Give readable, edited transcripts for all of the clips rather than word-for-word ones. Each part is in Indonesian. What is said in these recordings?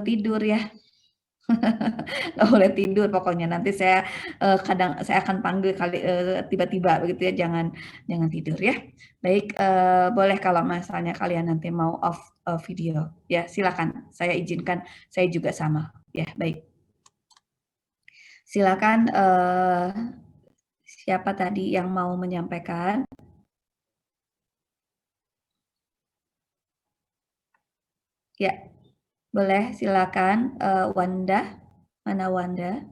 tidur ya. Nggak boleh tidur pokoknya. Nanti saya saya akan panggil kali tiba-tiba begitu ya. Jangan tidur ya. Baik, boleh kalau misalnya kalian nanti mau off video ya, silakan. Saya izinkan. Saya juga sama ya. Baik. Silakan siapa tadi yang mau menyampaikan? Ya, boleh silakan Wanda. Mana Wanda?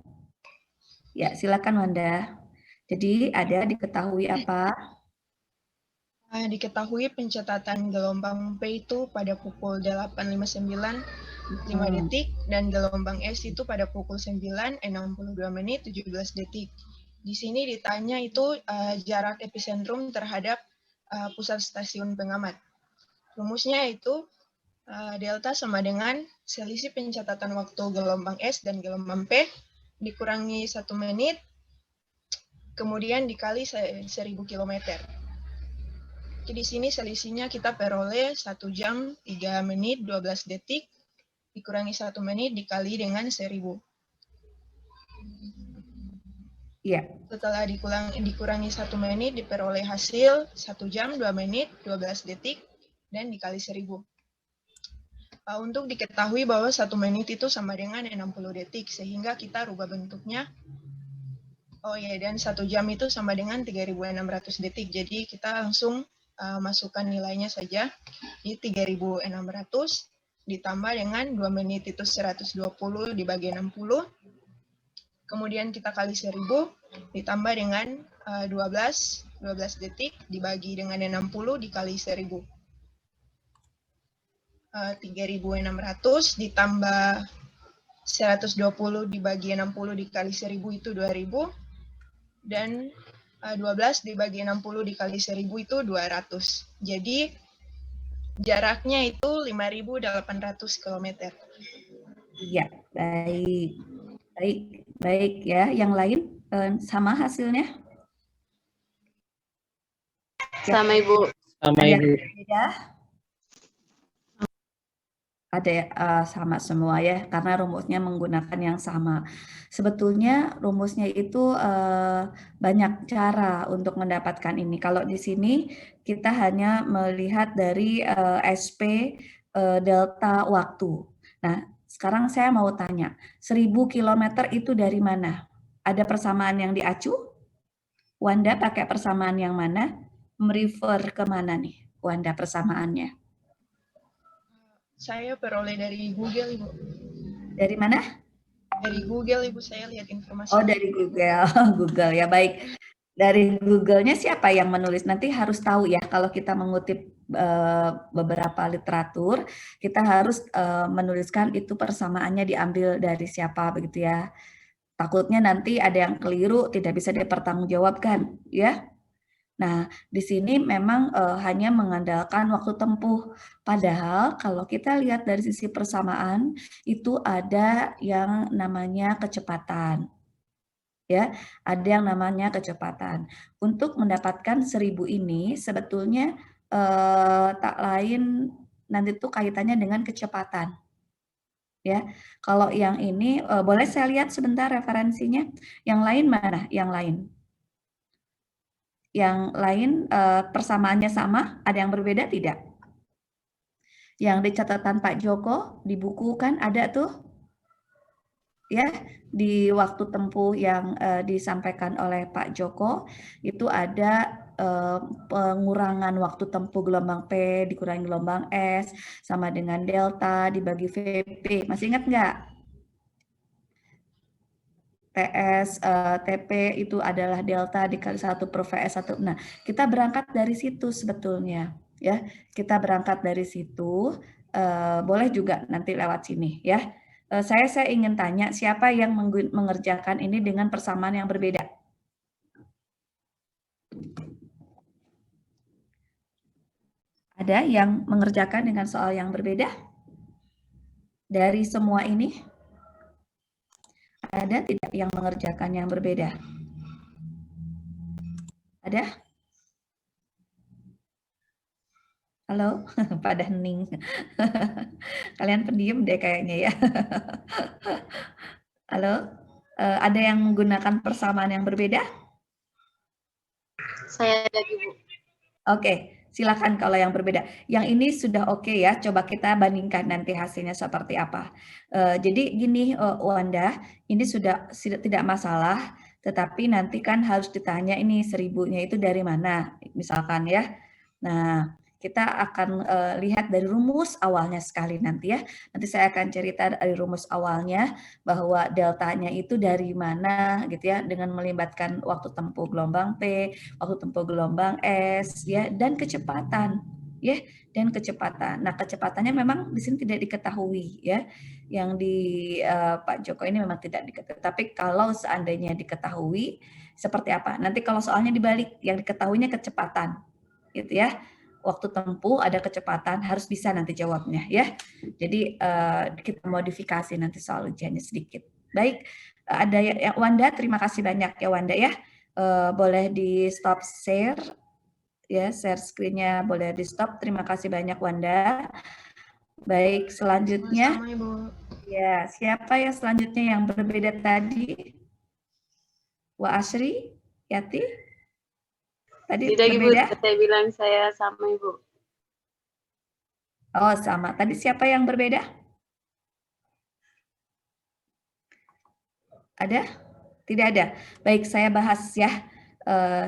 Ya, silakan Wanda. Jadi ada diketahui apa? Diketahui pencatatan gelombang P itu pada pukul 8.59 5 detik dan gelombang S itu pada pukul 9.62 menit 17 detik. Di sini ditanya itu jarak epicentrum terhadap pusat stasiun pengamat. Rumusnya itu delta sama dengan selisih pencatatan waktu gelombang S dan gelombang P dikurangi 1 menit, kemudian dikali 1.000 km. Jadi di sini selisihnya kita peroleh 1 jam 3 menit 12 detik dikurangi 1 menit dikali dengan 1.000. Iya. Setelah dikurangi 1 menit diperoleh hasil 1 jam 2 menit 12 detik dan dikali 1.000. Untuk diketahui bahwa 1 menit itu sama dengan 60 detik sehingga kita rubah bentuknya. Oh ya, dan 1 jam itu sama dengan 3.600 detik. Jadi kita langsung masukkan nilainya saja di 3.600 ditambah dengan 2 menit itu 120 dibagi 60. Kemudian kita kali 1.000 ditambah dengan 12 detik dibagi dengan 60 dikali 1.000. 3.600 ditambah 120 dibagi 60 dikali 1.000 itu 2.000. Dan 12 dibagi 60 dikali 1.000 itu 200. Jadi jaraknya itu 5.800 km. Iya, baik ya. Yang lain sama hasilnya? Sama Ibu. Sama Ibu. Ada sama semua ya, karena rumusnya menggunakan yang sama. Sebetulnya rumusnya itu banyak cara untuk mendapatkan ini. Kalau di sini kita hanya melihat dari SP delta waktu. Nah, sekarang saya mau tanya, 1.000 km itu dari mana? Ada persamaan yang diacu? Wanda pakai persamaan yang mana? Merefer ke mana nih, Wanda persamaannya? Saya peroleh dari Google, Ibu. Dari mana? Dari Google, Ibu, saya lihat informasi. Oh, dari Google. Google ya, baik. Dari Google-nya siapa yang menulis? Nanti harus tahu ya, kalau kita mengutip beberapa literatur, kita harus menuliskan itu persamaannya diambil dari siapa, begitu ya. Takutnya nanti ada yang keliru, tidak bisa dipertanggungjawabkan, ya. Nah, di sini memang hanya mengandalkan waktu tempuh. Padahal kalau kita lihat dari sisi persamaan, itu ada yang namanya kecepatan. Ya, ada yang namanya kecepatan. Untuk mendapatkan 1.000 ini sebetulnya tak lain nanti itu kaitannya dengan kecepatan. Ya, kalau yang ini boleh saya lihat sebentar referensinya. Yang lain mana? Yang lain? Yang lain persamaannya sama, ada yang berbeda tidak? Yang di catatan Pak Joko, di buku kan ada tuh, ya, di waktu tempuh yang disampaikan oleh Pak Joko, itu ada pengurangan waktu tempuh gelombang P dikurangi gelombang S, sama dengan delta dibagi VP. Masih ingat nggak? TS, TP itu adalah delta dikali 1 per VS1. Nah, kita berangkat dari situ sebetulnya. Ya, kita berangkat dari situ, boleh juga nanti lewat sini ya. Saya ingin tanya, siapa yang mengerjakan ini dengan persamaan yang berbeda? Ada yang mengerjakan dengan soal yang berbeda? Dari semua ini? Ada tidak yang mengerjakan yang berbeda? Ada? Halo, pada hening. Kalian pendiam deh kayaknya ya. Halo, ada yang menggunakan persamaan yang berbeda? Saya lagi, Bu. Oke, silakan kalau yang berbeda. Yang ini sudah oke ya, coba kita bandingkan nanti hasilnya seperti apa. Jadi gini, Wanda, ini sudah tidak masalah, tetapi nanti kan harus ditanya ini 1000-nya itu dari mana, misalkan ya. Nah, kita akan lihat dari rumus awalnya sekali nanti ya. Nanti saya akan cerita dari rumus awalnya bahwa deltanya itu dari mana gitu ya, dengan melibatkan waktu tempuh gelombang P, waktu tempuh gelombang S ya, dan kecepatan ya, dan kecepatan. Nah, kecepatannya memang di sini tidak diketahui ya. Yang di Pak Joko ini memang tidak diketahui. Tapi kalau seandainya diketahui seperti apa? Nanti kalau soalnya dibalik, yang diketahuinya kecepatan gitu ya. Waktu tempuh ada kecepatan, harus bisa nanti jawabnya ya. Jadi kita modifikasi nanti soal ujiannya sedikit. Baik, ada ya Wanda, terima kasih banyak ya Wanda ya. Boleh di stop share ya, share screen-nya boleh di stop. Terima kasih banyak Wanda. Baik, selanjutnya Sama-sama, Ibu. ya, siapa ya selanjutnya yang berbeda tadi? Wa Asri, Yati? Tadi Tidak, Ibu. berbeda? Saya bilang saya sama, Ibu. Oh, sama. Tadi siapa yang berbeda? Ada? Tidak ada. Baik, saya bahas ya.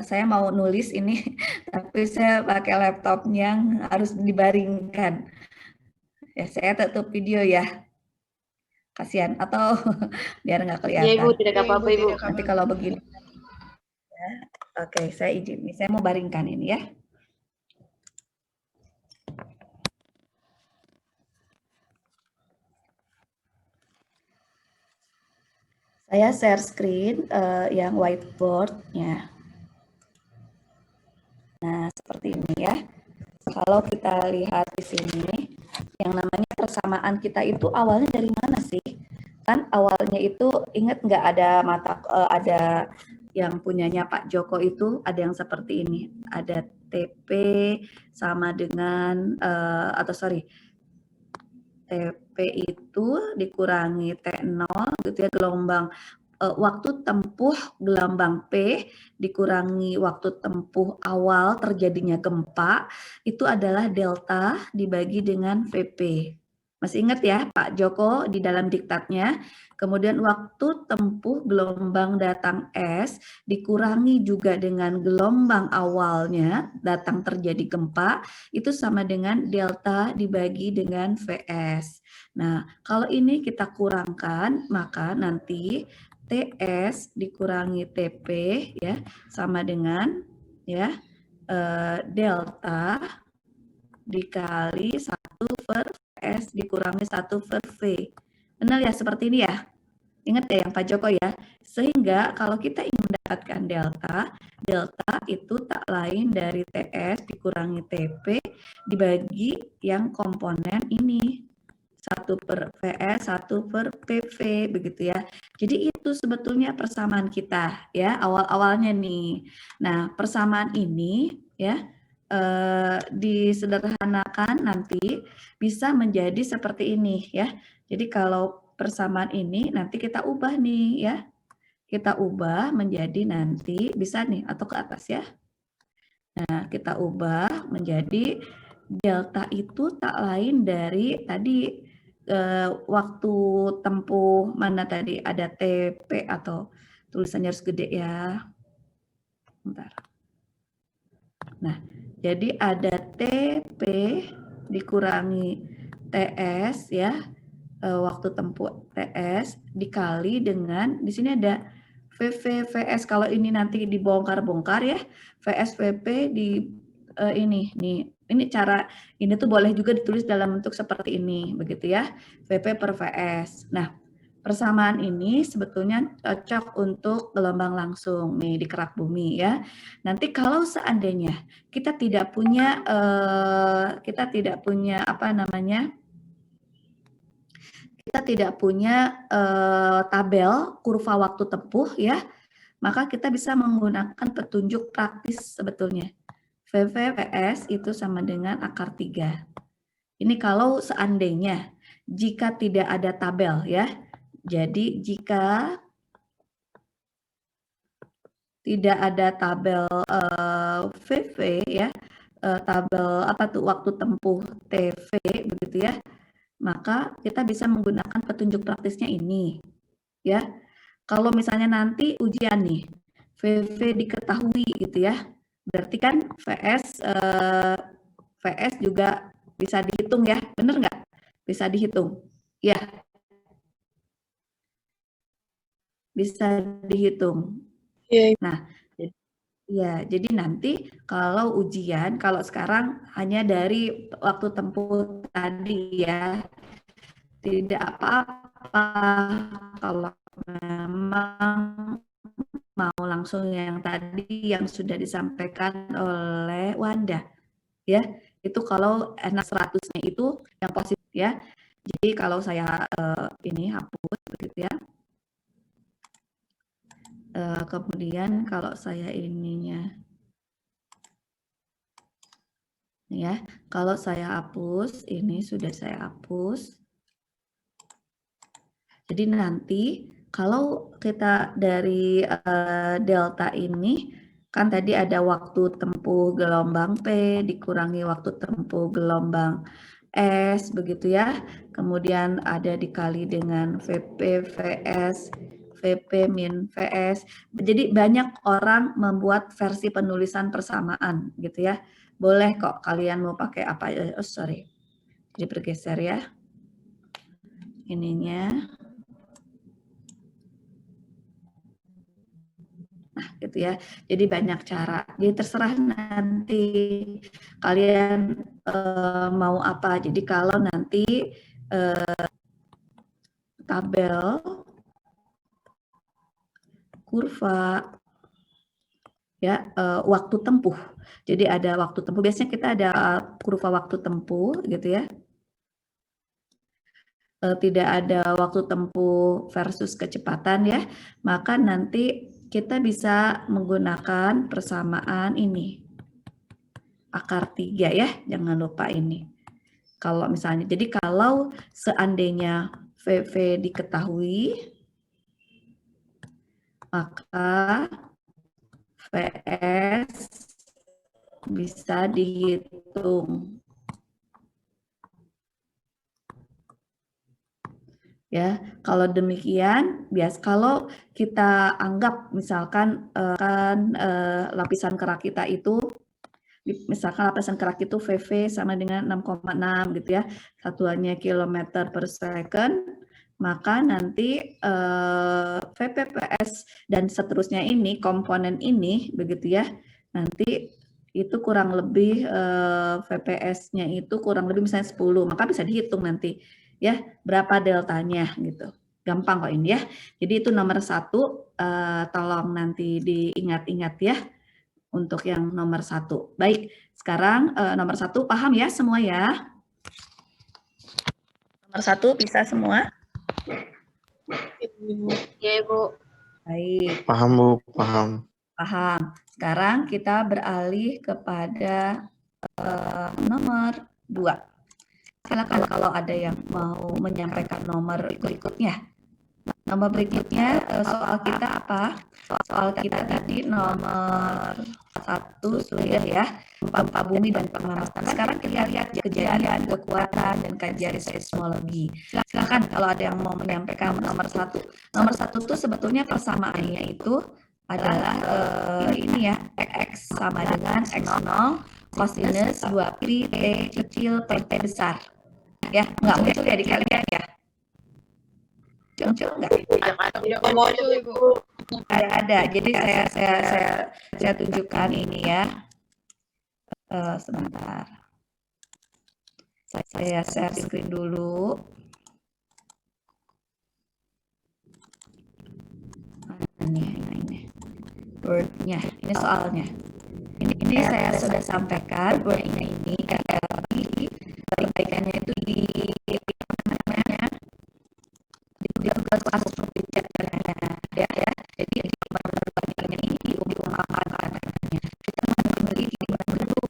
Saya mau nulis ini, tapi saya pakai laptop yang harus dibaringkan. Ya, saya tutup video ya. Kasihan atau biar nggak Iya, Ibu. kelihatan. Tidak Iya, apa-apa, Ibu. tidak Nanti apa-apa. kalau begini. Oke, saya izin nih. Saya mau baringkan ini ya. Saya share screen yang whiteboard-nya. Nah, seperti ini ya. Kalau kita lihat di sini, yang namanya persamaan kita itu awalnya dari mana sih? Kan awalnya itu ingat nggak ada yang punyanya Pak Joko itu ada yang seperti ini. Ada TP sama dengan TP itu dikurangi T0 gitu ya, gelombang waktu tempuh gelombang P dikurangi waktu tempuh awal terjadinya gempa itu adalah delta dibagi dengan VP. Masih ingat ya Pak Joko di dalam diktatnya. Kemudian waktu tempuh gelombang datang S dikurangi juga dengan gelombang awalnya datang terjadi gempa itu sama dengan delta dibagi dengan VS. Nah, kalau ini kita kurangkan maka nanti TS dikurangi TP ya sama dengan ya delta dikali 1 per VS dikurangi 1 per V. Benar ya seperti ini ya? Ingat ya yang Pak Joko ya? Sehingga kalau kita ingin mendapatkan delta itu tak lain dari TS dikurangi TP dibagi yang komponen ini. 1 per VS, 1 per PV, begitu ya. Jadi itu sebetulnya persamaan kita ya, awal-awalnya nih. Nah, persamaan ini ya, disederhanakan nanti bisa menjadi seperti ini ya. Jadi kalau persamaan ini nanti kita ubah nih ya. Kita ubah menjadi nanti bisa nih atau ke atas ya. Nah, kita ubah menjadi delta itu tak lain dari tadi waktu tempuh mana tadi ada TP atau tulisannya harus gede ya. Bentar. Nah, jadi ada TP dikurangi TS ya, waktu tempuh TS dikali dengan di sini ada VV VS. Kalau ini nanti dibongkar-bongkar ya, VS VP di ini nih. Ini cara ini tuh boleh juga ditulis dalam bentuk seperti ini, begitu ya. VP per VS. Nah, persamaan ini sebetulnya cocok untuk gelombang langsung nih di kerak bumi ya. Nanti kalau seandainya kita tidak punya kita tidak punya tabel kurva waktu tempuh ya, maka kita bisa menggunakan petunjuk praktis sebetulnya. VVPS itu sama dengan akar 3. Ini kalau seandainya jika tidak ada tabel ya. Jadi jika tidak ada tabel VV ya, tabel apa tuh waktu tempuh TV begitu ya, maka kita bisa menggunakan petunjuk praktisnya ini ya. Kalau misalnya nanti ujian nih, VV diketahui gitu ya, berarti kan VS juga bisa dihitung ya, bener nggak? Bisa dihitung, ya, bisa dihitung. Nah, ya, jadi nanti kalau ujian, kalau sekarang hanya dari waktu tempuh tadi ya, tidak apa-apa kalau memang mau langsung yang tadi yang sudah disampaikan oleh Wanda ya. Itu kalau enak 100-nya itu yang positif ya. Jadi kalau saya ini hapus begitu ya. Kemudian kalau saya ininya ya, kalau saya hapus, ini sudah saya hapus. Jadi nanti kalau kita dari delta ini, kan tadi ada waktu tempuh gelombang P dikurangi waktu tempuh gelombang S, begitu ya. Kemudian ada dikali dengan VP, VS, VP min VS. Jadi banyak orang membuat versi penulisan persamaan gitu ya. Boleh kok kalian mau pakai apa, oh sorry, jadi bergeser ya ininya. Nah, gitu ya. Jadi banyak cara. Jadi terserah nanti kalian mau apa. Jadi kalau nanti tabel kurva ya waktu tempuh. Jadi ada waktu tempuh. Biasanya kita ada kurva waktu tempuh gitu ya. Tidak ada waktu tempuh versus kecepatan ya. Maka nanti kita bisa menggunakan persamaan ini. Akar 3 ya, jangan lupa ini. Kalau misalnya, jadi kalau seandainya VV diketahui, maka VS bisa dihitung. Ya, kalau demikian, kalau kita anggap misalkan lapisan kerak kita itu, misalkan lapisan kerak itu VV sama dengan 6,6 gitu ya, satuannya kilometer per second, maka nanti VPPS dan seterusnya ini, komponen ini, begitu ya, nanti itu kurang lebih VPS-nya itu kurang lebih misalnya 10, maka bisa dihitung nanti ya berapa deltanya gitu. Gampang kok ini ya. Jadi itu nomor 1, tolong nanti diingat-ingat ya untuk yang nomor 1. Baik, sekarang nomor 1 paham ya semua ya? Nomor 1 bisa semua? Ya, Ibu. Baik. Paham, Bu. Paham. Paham. Sekarang kita beralih kepada nomor 2. Silakan kalau ada yang mau menyampaikan nomor berikutnya. Nomor berikutnya soal kita apa? Soal kita tadi nomor 1 sudah ya, gempa bumi dan pengamatan. Sekarang kita lihat kejadian, kekuatan, dan kajian seismologi. Silakan kalau ada yang mau menyampaikan nomor 1. Nomor 1 itu sebetulnya persamaannya itu adalah ini ya, X sama dengan X0 kosinus 2 pi T kecil per T besar. Ya, nggak muncul ya di kalian ya? Muncul nggak? Tidak muncul, Ibu. Ada. Jadi saya tunjukkan ini ya. Sebentar. Saya share screen dulu. Ini word-nya, ini soalnya. Ini saya sudah sampaikan word-nya ini perbaikannya itu di tugas kasus pembicaranya ya. Jadi perbaikannya ini diungkapkan katanya. Kita memiliki gimana dulu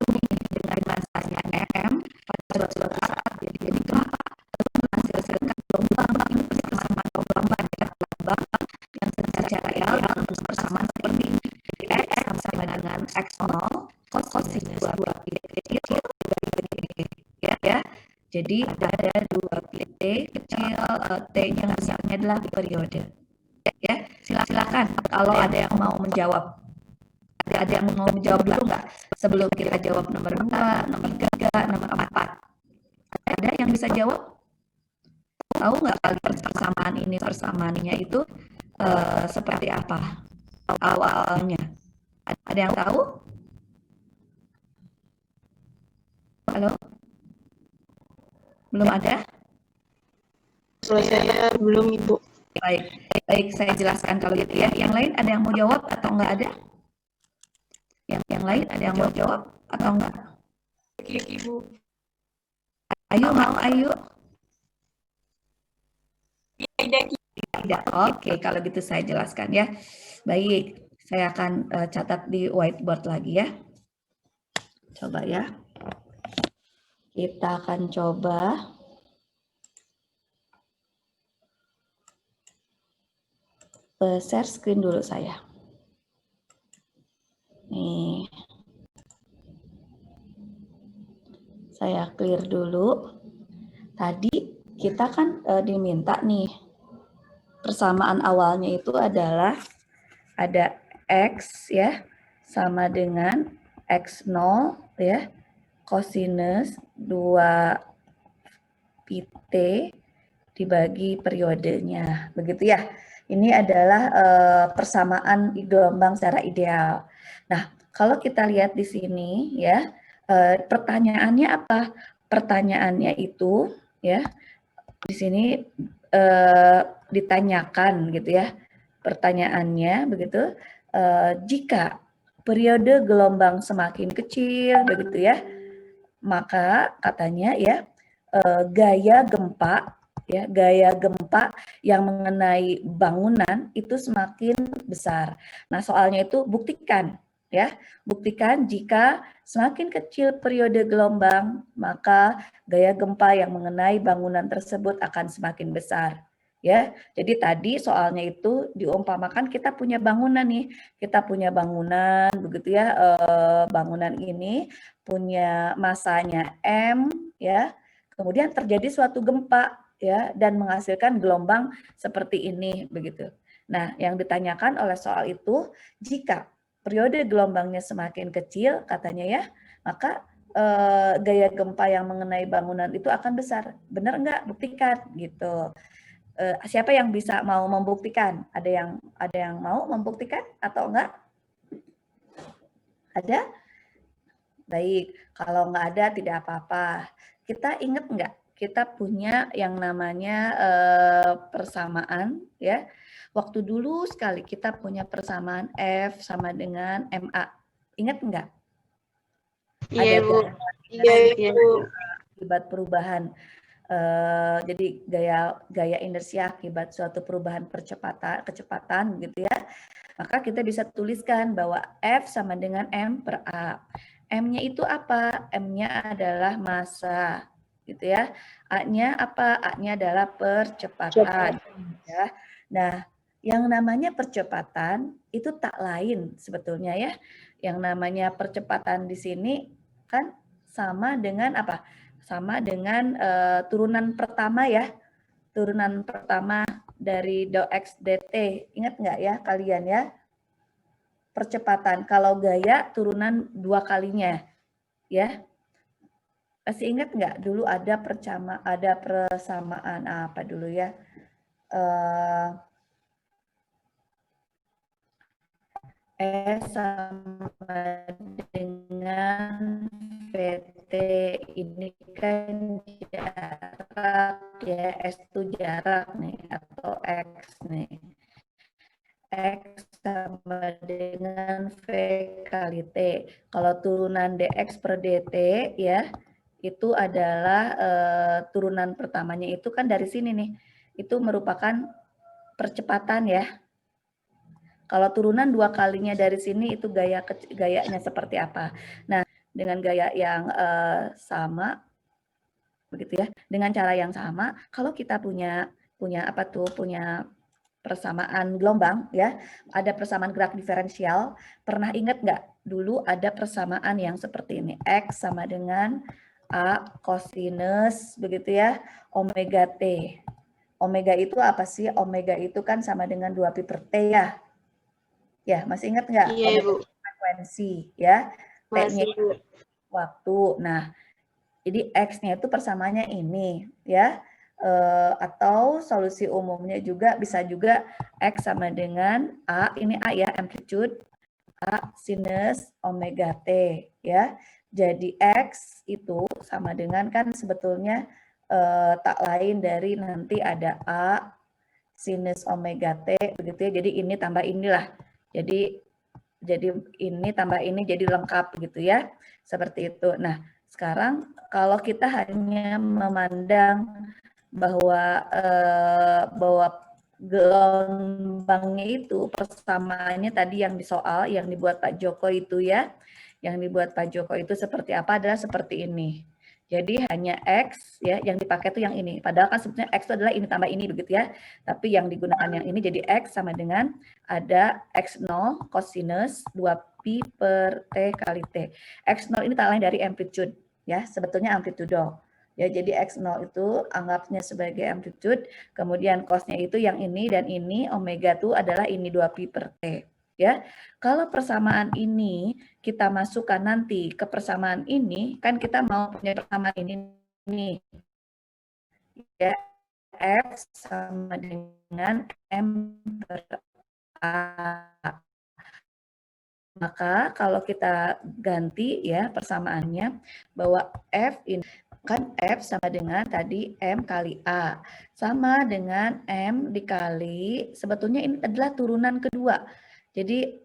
Jadi ada 2 T kecil, T-nya besarnya adalah periode. Ya, silakan kalau ada yang mau menjawab. Ada yang mau menjawab dulu nggak? Sebelum kita jawab nomor 2, nomor 3, nomor 4. Ada yang bisa jawab? Tahu nggak kalian persamaannya itu seperti apa awalnya? Ada yang tahu? Halo? Belum ada? Kalau saya belum, Ibu. Baik, saya jelaskan kalau gitu ya. Yang lain ada yang mau jawab atau nggak ada? Yang lain ada yang mau jawab atau enggak? Ibu. Ayo. Tidak. Oke, kalau gitu saya jelaskan ya. Baik, saya akan catat di whiteboard lagi ya. Coba ya. Kita akan coba share screen dulu saya. Nih. Saya clear dulu. Tadi kita kan diminta nih. Persamaan awalnya itu adalah ada X ya sama dengan X0 ya kosinus 2 pt dibagi periodenya. Begitu ya. Ini adalah persamaan gelombang secara ideal. Nah, kalau kita lihat di sini ya, pertanyaannya apa? Pertanyaannya itu ya di sini ditanyakan gitu ya. Pertanyaannya begitu, jika periode gelombang semakin kecil begitu ya, maka katanya ya gaya gempa yang mengenai bangunan itu semakin besar. Nah, soalnya itu buktikan jika semakin kecil periode gelombang, maka gaya gempa yang mengenai bangunan tersebut akan semakin besar. Ya, jadi tadi soalnya itu diumpamakan kita punya bangunan nih, begitu ya, bangunan ini punya masanya M ya, kemudian terjadi suatu gempa ya dan menghasilkan gelombang seperti ini begitu. Nah, yang ditanyakan oleh soal itu jika periode gelombangnya semakin kecil katanya ya, maka gaya gempa yang mengenai bangunan itu akan besar. Benar enggak? Buktikan gitu. Siapa yang bisa mau membuktikan? Ada yang mau membuktikan atau enggak? Ada? Baik, kalau enggak ada tidak apa-apa. Kita ingat enggak? Kita punya yang namanya persamaan ya. Waktu dulu sekali kita punya persamaan F sama dengan MA. Ingat enggak? Iya, Ibu. Iya, Ibu. Akibat perubahan jadi gaya inersia akibat suatu perubahan kecepatan gitu ya. Maka kita bisa tuliskan bahwa F sama dengan M per A. M-nya itu apa? M-nya adalah massa gitu ya. A-nya apa? A-nya adalah percepatan ya. Nah, yang namanya percepatan itu tak lain sebetulnya ya. Yang namanya percepatan di sini kan sama dengan apa? Sama dengan turunan pertama ya. Turunan pertama dari dou X dt. Ingat nggak ya kalian ya? Percepatan. Kalau gaya turunan 2 kalinya. Ya. Masih ingat nggak? Dulu ada persamaan apa dulu ya? S sama dengan VT ini kan jarak ya, S itu jarak nih atau X nih. X sama dengan V kali T. Kalau turunan dx per dt ya, itu adalah turunan pertamanya itu kan dari sini nih. Itu merupakan percepatan ya. Kalau turunan 2 kalinya dari sini itu gayanya seperti apa. Nah, dengan gaya yang sama begitu ya. Dengan cara yang sama, kalau kita punya persamaan gelombang ya, ada persamaan gerak diferensial. Pernah ingat nggak dulu ada persamaan yang seperti ini, X sama dengan A kosinus begitu ya, omega T. Omega itu apa sih? Omega itu kan sama dengan 2pi per T ya. Ya, masih ingat nggak? Iya, Omega Ibu. frekuensi ya. T-nya Masih, Ibu. waktu. Nah, jadi X-nya itu persamaannya ini ya. Atau solusi umumnya juga bisa juga X sama dengan A, ini A ya, amplitude, A sinus omega T ya. Jadi X itu sama dengan kan sebetulnya tak lain dari nanti ada A sinus omega T begitu ya. Jadi ini tambah inilah. Jadi ini tambah ini jadi lengkap gitu ya. Seperti itu. Nah, sekarang kalau kita hanya memandang bahwa gelombangnya itu persamaannya tadi yang di soal yang dibuat Pak Joko itu ya. Yang dibuat Pak Joko itu seperti apa adalah seperti ini. Jadi hanya X ya yang dipakai itu yang ini. Padahal kan sebetulnya X itu adalah ini tambah ini begitu ya. Tapi yang digunakan yang ini jadi X sama dengan ada X0 cosinus 2pi per T kali T. X0 ini tak lain dari amplitude ya, sebetulnya amplitudo. Ya, jadi X0 itu anggapnya sebagai amplitude, kemudian cosnya itu yang ini dan ini, omega itu adalah ini 2pi per T. Ya, kalau persamaan ini kita masukkan nanti ke persamaan ini, kan kita mau punya persamaan ini nih. Ya, F sama dengan M per A. Maka kalau kita ganti ya persamaannya bahwa F ini kan F sama dengan tadi M kali A. Sama dengan M dikali, sebetulnya ini adalah turunan kedua. Jadi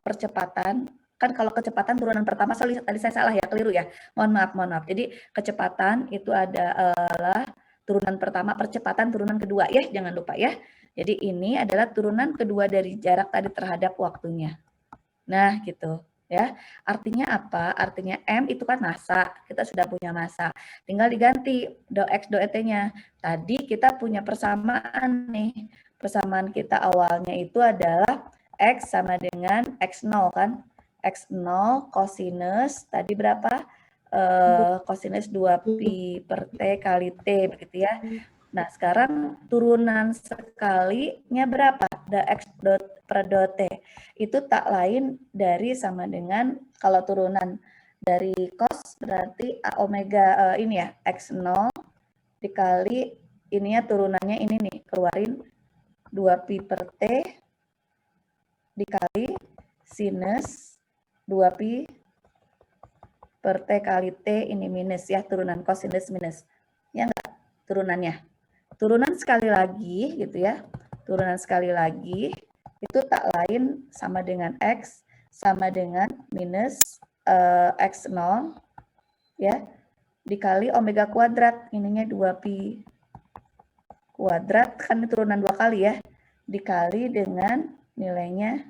percepatan, kan kalau kecepatan turunan pertama, tadi saya salah ya, keliru ya. Mohon maaf. Jadi kecepatan itu adalah turunan pertama, percepatan turunan kedua ya, jangan lupa ya. Jadi ini adalah turunan kedua dari jarak tadi terhadap waktunya. Nah, gitu ya. Artinya apa? Artinya M itu kan massa. Kita sudah punya massa. Tinggal diganti do X do ET-nya. Tadi kita punya persamaan nih. Persamaan kita awalnya itu adalah X sama dengan X0 kan. X0 cosinus tadi berapa? Cosinus 2pi per T kali T begitu ya. Nah, sekarang turunan sekalinya berapa? X dot per dot T. Itu tak lain dari sama dengan, kalau turunan dari cos berarti A omega ini ya, X0 dikali ininya turunannya ini nih, keluarin 2pi per T dikali sinus 2pi per T kali T ini minus ya, turunan cosinus minus. Ya enggak? Turunannya. Turunan sekali lagi gitu ya. Turunan sekali lagi itu tak lain sama dengan X sama dengan minus X0 ya dikali omega kuadrat, ininya 2pi kuadrat kan turunan 2 kali ya, dikali dengan nilainya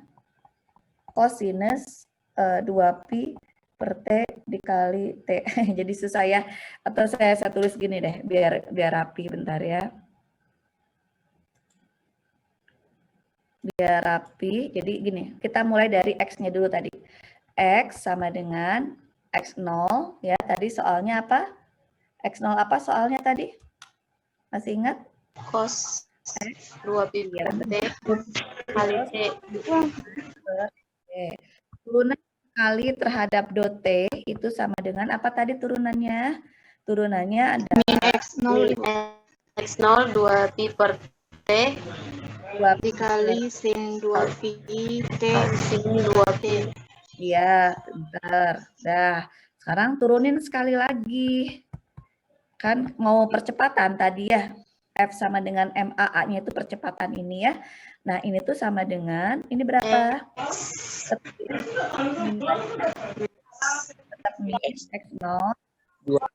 cosinus 2pi per T dikali T. Jadi susah ya, atau saya tulis gini deh biar rapi bentar ya. Biar rapi, jadi gini, kita mulai dari X-nya dulu tadi. X sama dengan X0, ya tadi soalnya apa? X0 apa soalnya tadi? Masih ingat? Cos 2pi per T kali T. Turunan kali terhadap dot T itu sama dengan apa tadi turunannya? Turunannya ada Min X0 2pi per T dikali sin 2pi T sin 2pi. Iya, bentar. Dah, sekarang turunin sekali lagi. Kan mau percepatan tadi ya. F sama dengan MAA-nya itu percepatan ini ya. Nah, ini tuh sama dengan, ini berapa? Tetap min X0.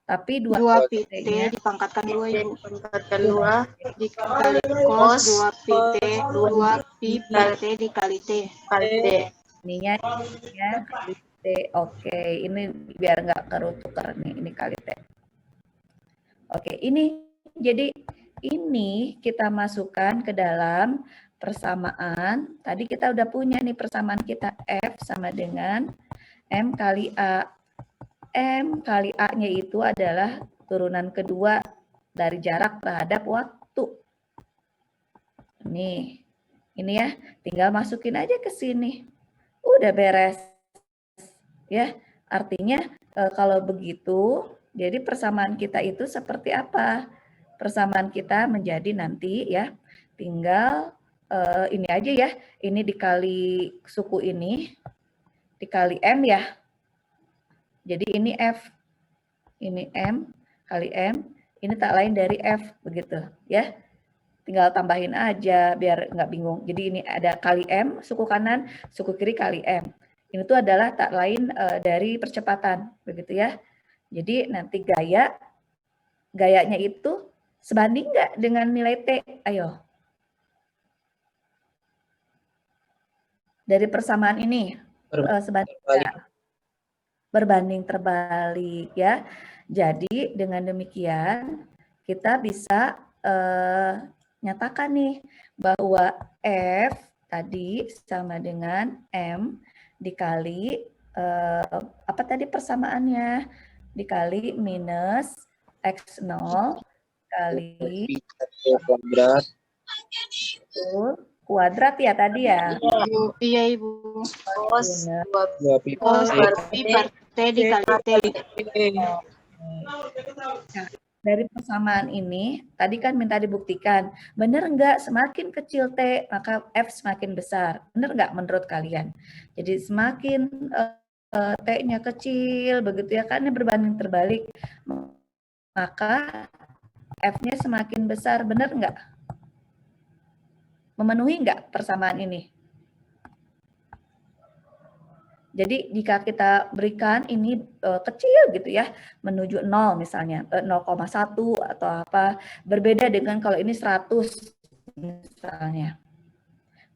Tapi 2pi T dipangkatkan 2 Ibu. Dipangkatkan 2 dikali cos 2pi T 2pi per T dikali T. Kali T. Ininya ya kali T. Oke, ini biar nggak kerutukar nih, ini kali T. Oke, ini jadi ini kita masukkan ke dalam persamaan. Tadi kita udah punya nih persamaan kita F sama dengan M kali A. M kali A-nya itu adalah turunan kedua dari jarak terhadap waktu. Nih, ini ya, tinggal masukin aja ke sini. Udah beres. Ya, artinya kalau begitu, jadi persamaan kita itu seperti apa? Persamaan kita menjadi nanti ya, tinggal ini aja ya, ini dikali suku ini, dikali M ya. Jadi ini F, ini M kali M, ini tak lain dari F, begitu ya. Tinggal tambahin aja biar nggak bingung. Jadi ini ada kali M, suku kanan, suku kiri kali M. Ini tuh adalah tak lain dari percepatan, begitu ya. Jadi nanti gayanya itu sebanding nggak dengan nilai T? Ayo. Dari persamaan ini, sebanding nggak? Berbanding terbalik ya. Jadi dengan demikian kita bisa nyatakan nih bahwa F tadi sama dengan M dikali apa tadi persamaannya? Dikali minus X0 kali kuadrat ya tadi ya? Iya, Ibu. Cos 2pi per T dikali T. Nah, dari persamaan ini, tadi kan minta dibuktikan, benar enggak semakin kecil T, maka F semakin besar. Benar enggak menurut kalian? Jadi semakin T-nya kecil, begitu ya, kan ini berbanding terbalik, maka F-nya semakin besar. Benar enggak? Memenuhi enggak persamaan ini? Jadi jika kita berikan ini kecil gitu ya, menuju 0 misalnya, 0,1 atau apa, berbeda dengan kalau ini 100 misalnya.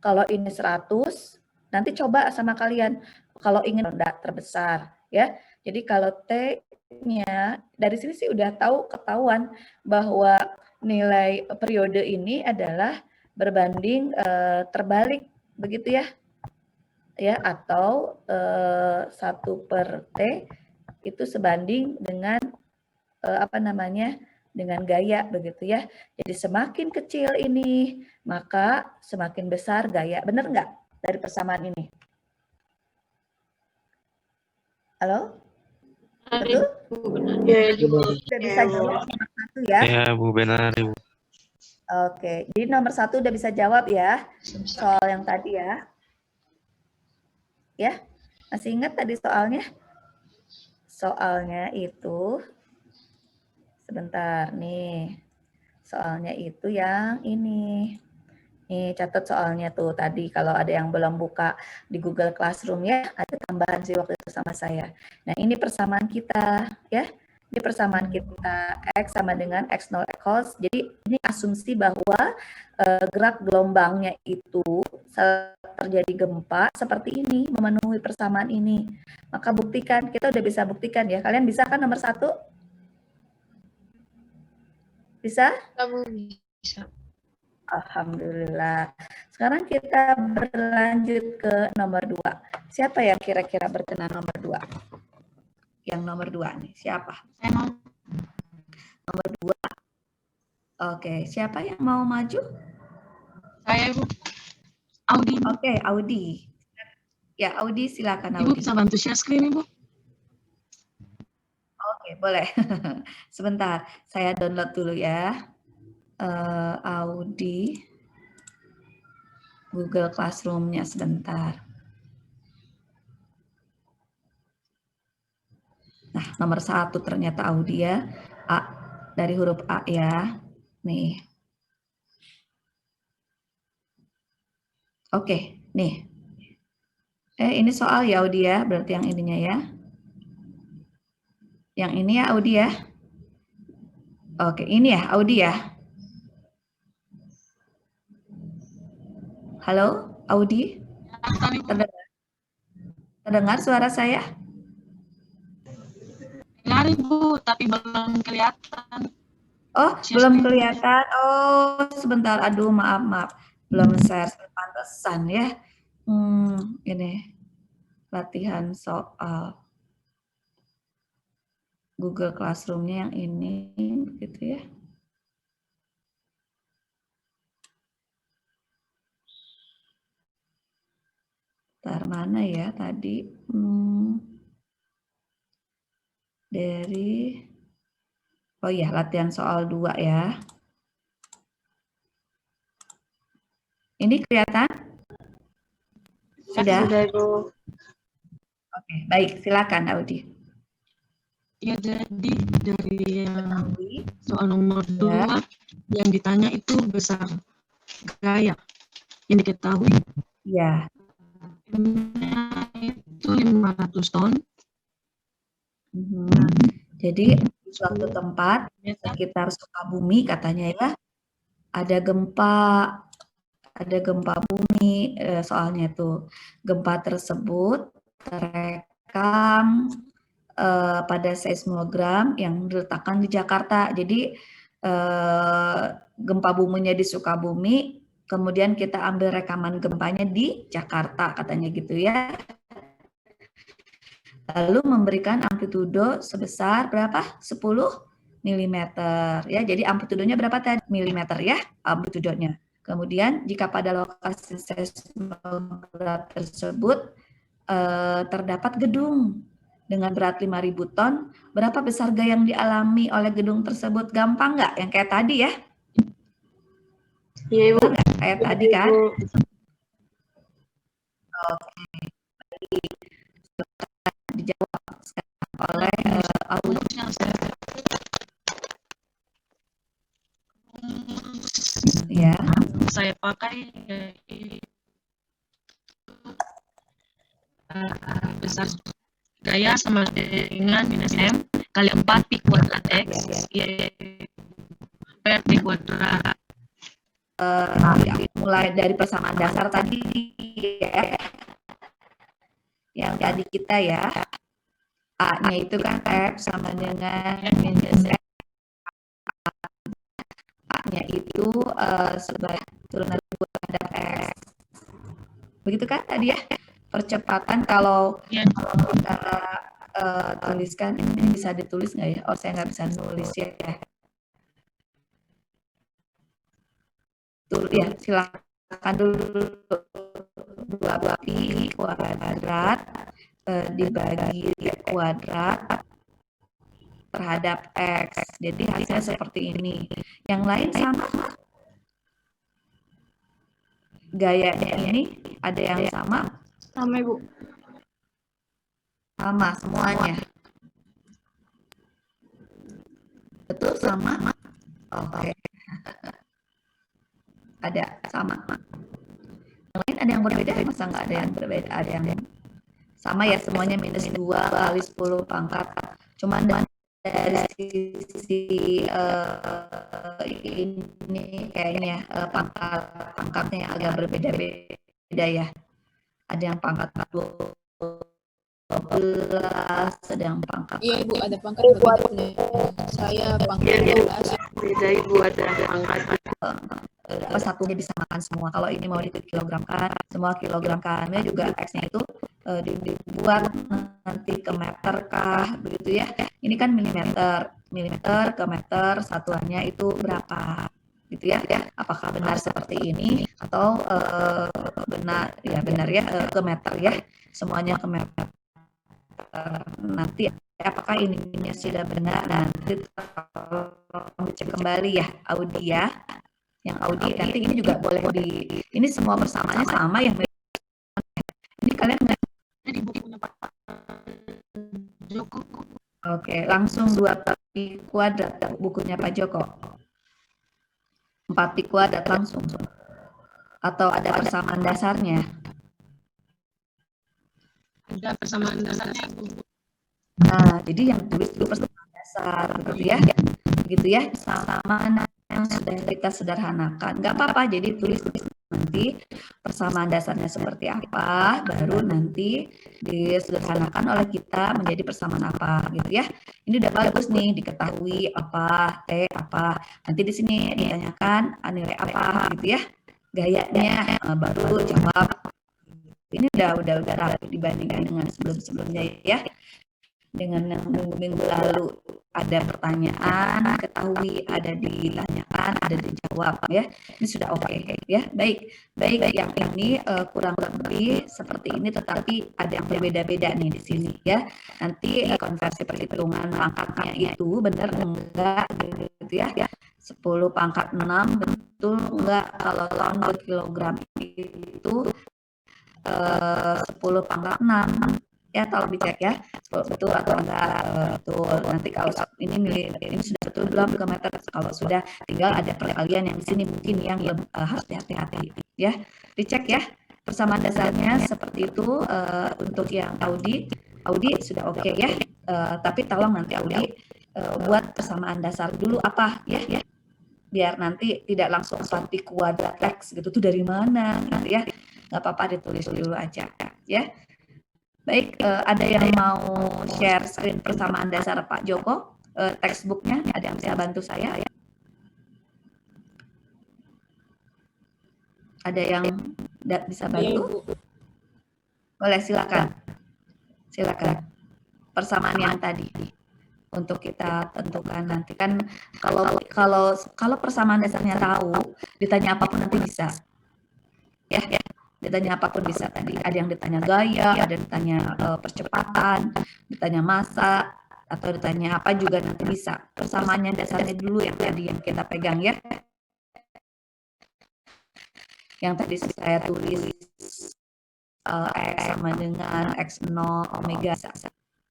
Kalau ini 100, nanti coba sama kalian, kalau ingin rendah terbesar ya. Jadi kalau T-nya, dari sini sih udah ketahuan bahwa nilai periode ini adalah berbanding terbalik, begitu ya. Ya, atau 1 per T itu sebanding dengan apa namanya, dengan gaya, begitu ya. Jadi semakin kecil ini, maka semakin besar gaya. Benar nggak dari persamaan ini? Halo? Betul? Ya, Ibu. Udah bisa jawab nomor 1 ya? Ya, Bu, benar, Ibu. Oke, jadi nomor 1 udah bisa jawab ya, soal yang tadi ya. Ya, masih ingat tadi soalnya? Soalnya itu, sebentar nih, soalnya itu yang ini. Nih, catat soalnya tuh tadi, kalau ada yang belum buka di Google Classroom ya, ada tambahan sih waktu itu sama saya. Nah, ini persamaan kita ya. Ini persamaan kita, X sama dengan X0 equals. Jadi ini asumsi bahwa gerak gelombangnya itu saat terjadi gempa seperti ini, memenuhi persamaan ini. Maka buktikan, kita udah bisa buktikan ya. Kalian bisa kan nomor 1? Bisa? Bisa. Alhamdulillah. Sekarang kita berlanjut ke nomor 2. Siapa yang kira-kira berkenan nomor 2? Yang nomor 2 nih, siapa? Nomor 2. Oke, siapa yang mau maju? Saya, Ibu. Audi. Oke, Audi. Ya, Audi silakan Audi. Ibu bisa bantu share screen, Ibu? Oke, boleh. Sebentar, saya download dulu ya. Audi. Google Classroom-nya sebentar. Nah, nomor 1 ternyata Audi ya. A, dari huruf A ya. Nih. Oke, nih. Ini soal ya Audi ya, berarti yang ininya ya. Yang ini ya Audi ya. Oke, ini ya Audi ya. Halo, Audi? Terdengar suara saya? Dengar, Ibu, tapi belum kelihatan. Oh, belum kelihatan. Oh, sebentar. Aduh, maaf. Belum share. Pantesan ya. Ini latihan soal. Google Classroom-nya yang ini, begitu ya. Ntar mana ya tadi? Dari, oh ya, latihan soal 2 ya. Ini kelihatan? Sudah? Sudah, Ibu. Oke, baik. Silakan, Audi. Ya, jadi dari soal nomor 2 yang ditanya itu besar gaya yang diketahui Ya. itu 500 ton. Jadi di suatu tempat sekitar Sukabumi katanya ya, ada gempa bumi, soalnya tuh gempa tersebut terekam pada seismogram yang diletakkan di Jakarta. Jadi gempa buminya di Sukabumi, kemudian kita ambil rekaman gempanya di Jakarta katanya gitu ya. Lalu memberikan amplitudo sebesar berapa? 10 mm ya. Jadi amplitudonya berapa tadi? Milimeter ya amplitudonya. Kemudian jika pada lokasi seismogram tersebut terdapat gedung dengan berat 5.000 ton, berapa besar gaya yang dialami oleh gedung tersebut? Gampang nggak? Yang kayak tadi ya? Iya, Ibu. Kayak tadi kan? Oke. Dijawab oleh Audi. Ya. Saya pakai besar gaya sama dengan minus M kali 4 pi kuadrat X per pi kuadrat. Mulai dari persamaan dasar tadi ya, yang tadi kita ya, A-nya itu kan F sama dengan minus M, A-nya itu sebagai turunan kuadrat X. Begitu kan tadi ya? Percepatan kalau kita tuliskan, ini bisa ditulis nggak ya? Oh, saya nggak bisa nulis ya. Tuh ya, silakan dulu. 2 pi kuadrat dibagi kuadrat terhadap X. Jadi hasilnya seperti ini. Yang lain sama. Gayanya ini ada yang sama? Sama, Ibu. Sama semuanya. Betul sama? Oke. Ada sama. Yang lain ada yang berbeda? Masa nggak ada yang berbeda? Ada yang sama ya, semuanya minus 2 kali 10 pangkat. Cuman dari sisi ini kayaknya pangkatnya agak berbeda-beda ya. Ada yang pangkat 12, ada yang pangkat. Iya, Ibu, ada pangkat berbeda. Saya pangkat 12. Beda, Ibu, ada pangkat. Satunya bisa makan semua. Kalau ini mau dikilogramkan, semua kilogramkannya juga X-nya itu dibuat nanti ke meter kah, begitu ya. Ini kan milimeter ke meter, satuannya itu berapa, gitu ya. Apakah benar seperti ini atau benar ya ke meter ya, semuanya ke meter. Nanti apakah ininya sudah benar, nanti cek kembali ya Audi ya. Yang Audi nanti ini juga boleh ini semua persamaannya sama ya. Ini kalian nggak Di bukunya Pak Joko. Oke, langsung 2 pi kuadrat bukunya Pak Joko. 4 pi kuadrat langsung. Atau ada persamaan dasarnya? Ada persamaan dasarnya, Bu. Nah, jadi yang tulis dulu persamaan dasar, gitu ya. Sama yang sudah kita sederhanakan. Nggak apa-apa, jadi tulis nanti persamaan dasarnya seperti apa, baru nanti disederhanakan oleh kita menjadi persamaan apa, gitu ya. Ini udah bagus nih, diketahui apa, T apa. Nanti di sini ditanyakan nilai apa, gitu ya. Gayanya baru jawab. Ini udah rapi dibandingkan dengan sebelum-sebelumnya ya. dengan yang minggu lalu ada pertanyaan, ketahui ada ditanyakan, ada dijawab ya. Ini sudah oke ya. Baik yang ini kurang lebih seperti ini, tetapi ada yang berbeda-beda nih di sini ya. Nanti konversi perhitungan pangkatnya itu benar enggak gitu ya. 10 pangkat 6 betul enggak kalau ton per kilogram itu 10 pangkat 6 ya, tolong dicek ya betul atau enggak betul. Nanti kalau ini sudah betul belum meter, kalau sudah tinggal ada perkalian yang di sini mungkin yang harus hati-hati ya, dicek ya. Persamaan dasarnya seperti itu untuk yang Audi sudah oke ya, tapi tolong nanti Audi buat persamaan dasar dulu apa ya, biar nanti tidak langsung pasti kuadrat X gitu tuh dari mana gitu ya, nggak apa-apa ditulis dulu aja ya. Baik, ada yang mau share screen persamaan dasar Pak Joko, textbooknya, ada yang bisa bantu saya? Ada yang bisa bantu? Boleh, silakan. Persamaan yang tadi untuk kita tentukan nanti kan, kalau persamaan dasarnya tahu, ditanya apapun nanti bisa. Ya. Ditanya apapun bisa tadi. Ada yang ditanya gaya, ada yang ditanya percepatan, ditanya massa, atau ditanya apa juga nanti bisa. Persamaannya dasarnya dulu yang tadi yang kita pegang ya. Yang tadi saya tulis X sama dengan X0 omega.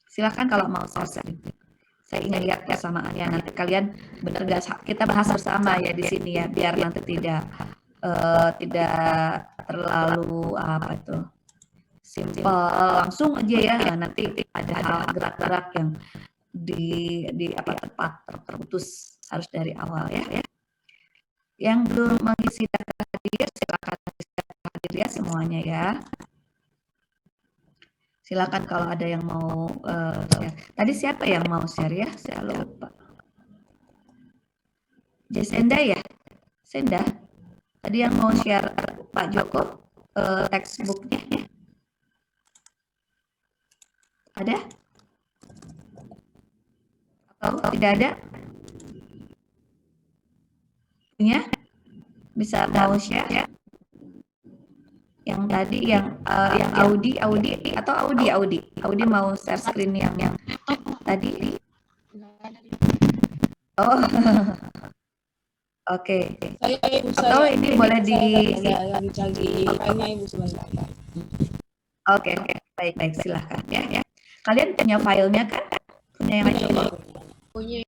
Silakan kalau mau saya ingin lihat persamaannya. Nanti kalian benar gak kita bahas bersama ya di sini ya, biar nanti tidak terlalu apa itu simpel, langsung aja ya. Nanti ada hal gerak-gerak yang di apa tepat terputus, harus dari awal ya. Yang belum mengisi data hadir silakan hadir ya semuanya ya. Silakan kalau ada yang mau share. Tadi siapa yang mau share ya? Saya lupa. Senda ya? Senda. Tadi yang mau share Pak Joko textbooknya ya? Ada? Atau tidak ada? Punya? Bisa mau share ya? Yang tadi yang Audi atau Audi mau share screen yang tadi? Oh. Oke. Atau ini boleh di Oke, baik silahkan ya. Kalian punya filenya kan? Punya yang coba? Punya.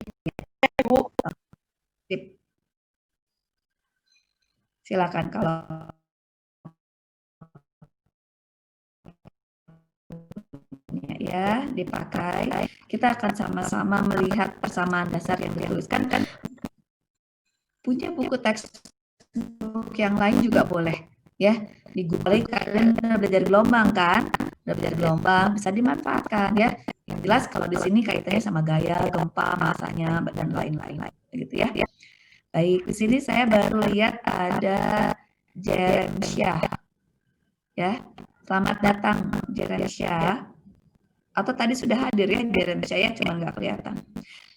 Silakan kalau ya dipakai. Kita akan sama-sama melihat persamaan dasar yang dituliskan kan. Punya buku textbook yang lain juga boleh ya, di Google kalian belajar gelombang kan, belajar gelombang bisa dimanfaatkan ya. Yang jelas kalau di sini kaitannya sama gaya, gempa, massanya dan lain-lain gitu ya. Baik, di sini saya baru lihat ada Jeremsyah ya. Selamat datang Jeremsyah. Atau tadi sudah hadir ya Jeremsyah ya, cuma nggak kelihatan.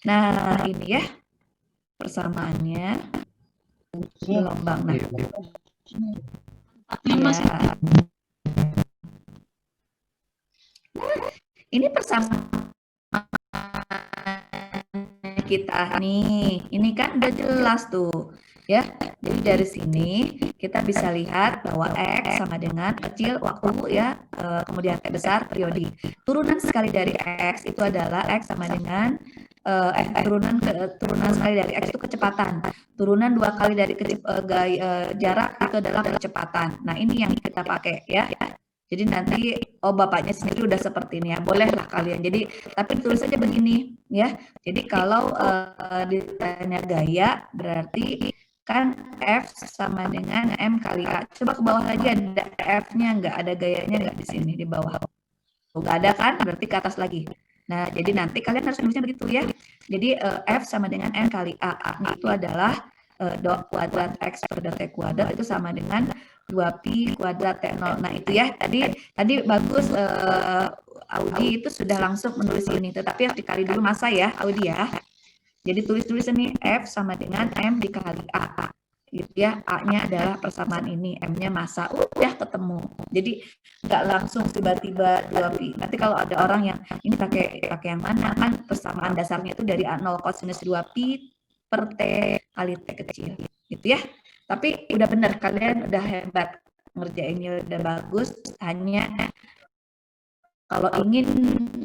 Nah ini ya persamaannya gelombang. Nah, ya. Ini persamaan kita nih. Ini kan udah jelas tuh ya. Jadi dari sini kita bisa lihat bahwa X sama dengan kecil waktu ya, kemudian T besar periode. Turunan sekali dari X itu adalah X sama dengan turunan sekali dari X itu kecepatan. Turunan 2 kali dari jarak itu adalah kecepatan. Nah ini yang kita pakai ya. Jadi nanti bapaknya sendiri udah seperti ini ya, bolehlah kalian. Jadi tapi tulis aja begini ya. Jadi kalau ditanya gaya berarti kan F sama dengan M kali A. Coba ke bawah lagi, ada F-nya nggak, ada gayanya nggak di sini di bawah? Nggak ada kan? Berarti ke atas lagi. Nah, jadi nanti kalian harus nulisnya begitu ya. Jadi F sama dengan M kali A. A itu adalah dot kuadrat X per dot T kuadrat itu sama dengan 2pi kuadrat T0. Nah, itu ya. Tadi bagus Audi itu sudah langsung menulis ini, tetapi harus dikali dulu massa ya, Audi ya. Jadi tulis ini F sama dengan M dikali A. Gitu ya, A-nya adalah persamaan ini, M-nya massa, udah ketemu. Jadi nggak langsung tiba-tiba 2pi. Nanti kalau ada orang yang ini pakai yang mana, kan persamaan dasarnya itu dari A0 cosinus 2pi per T kali T kecil. Gitu ya. Tapi udah benar, kalian udah hebat. Ngerjainnya udah bagus, hanya kalau ingin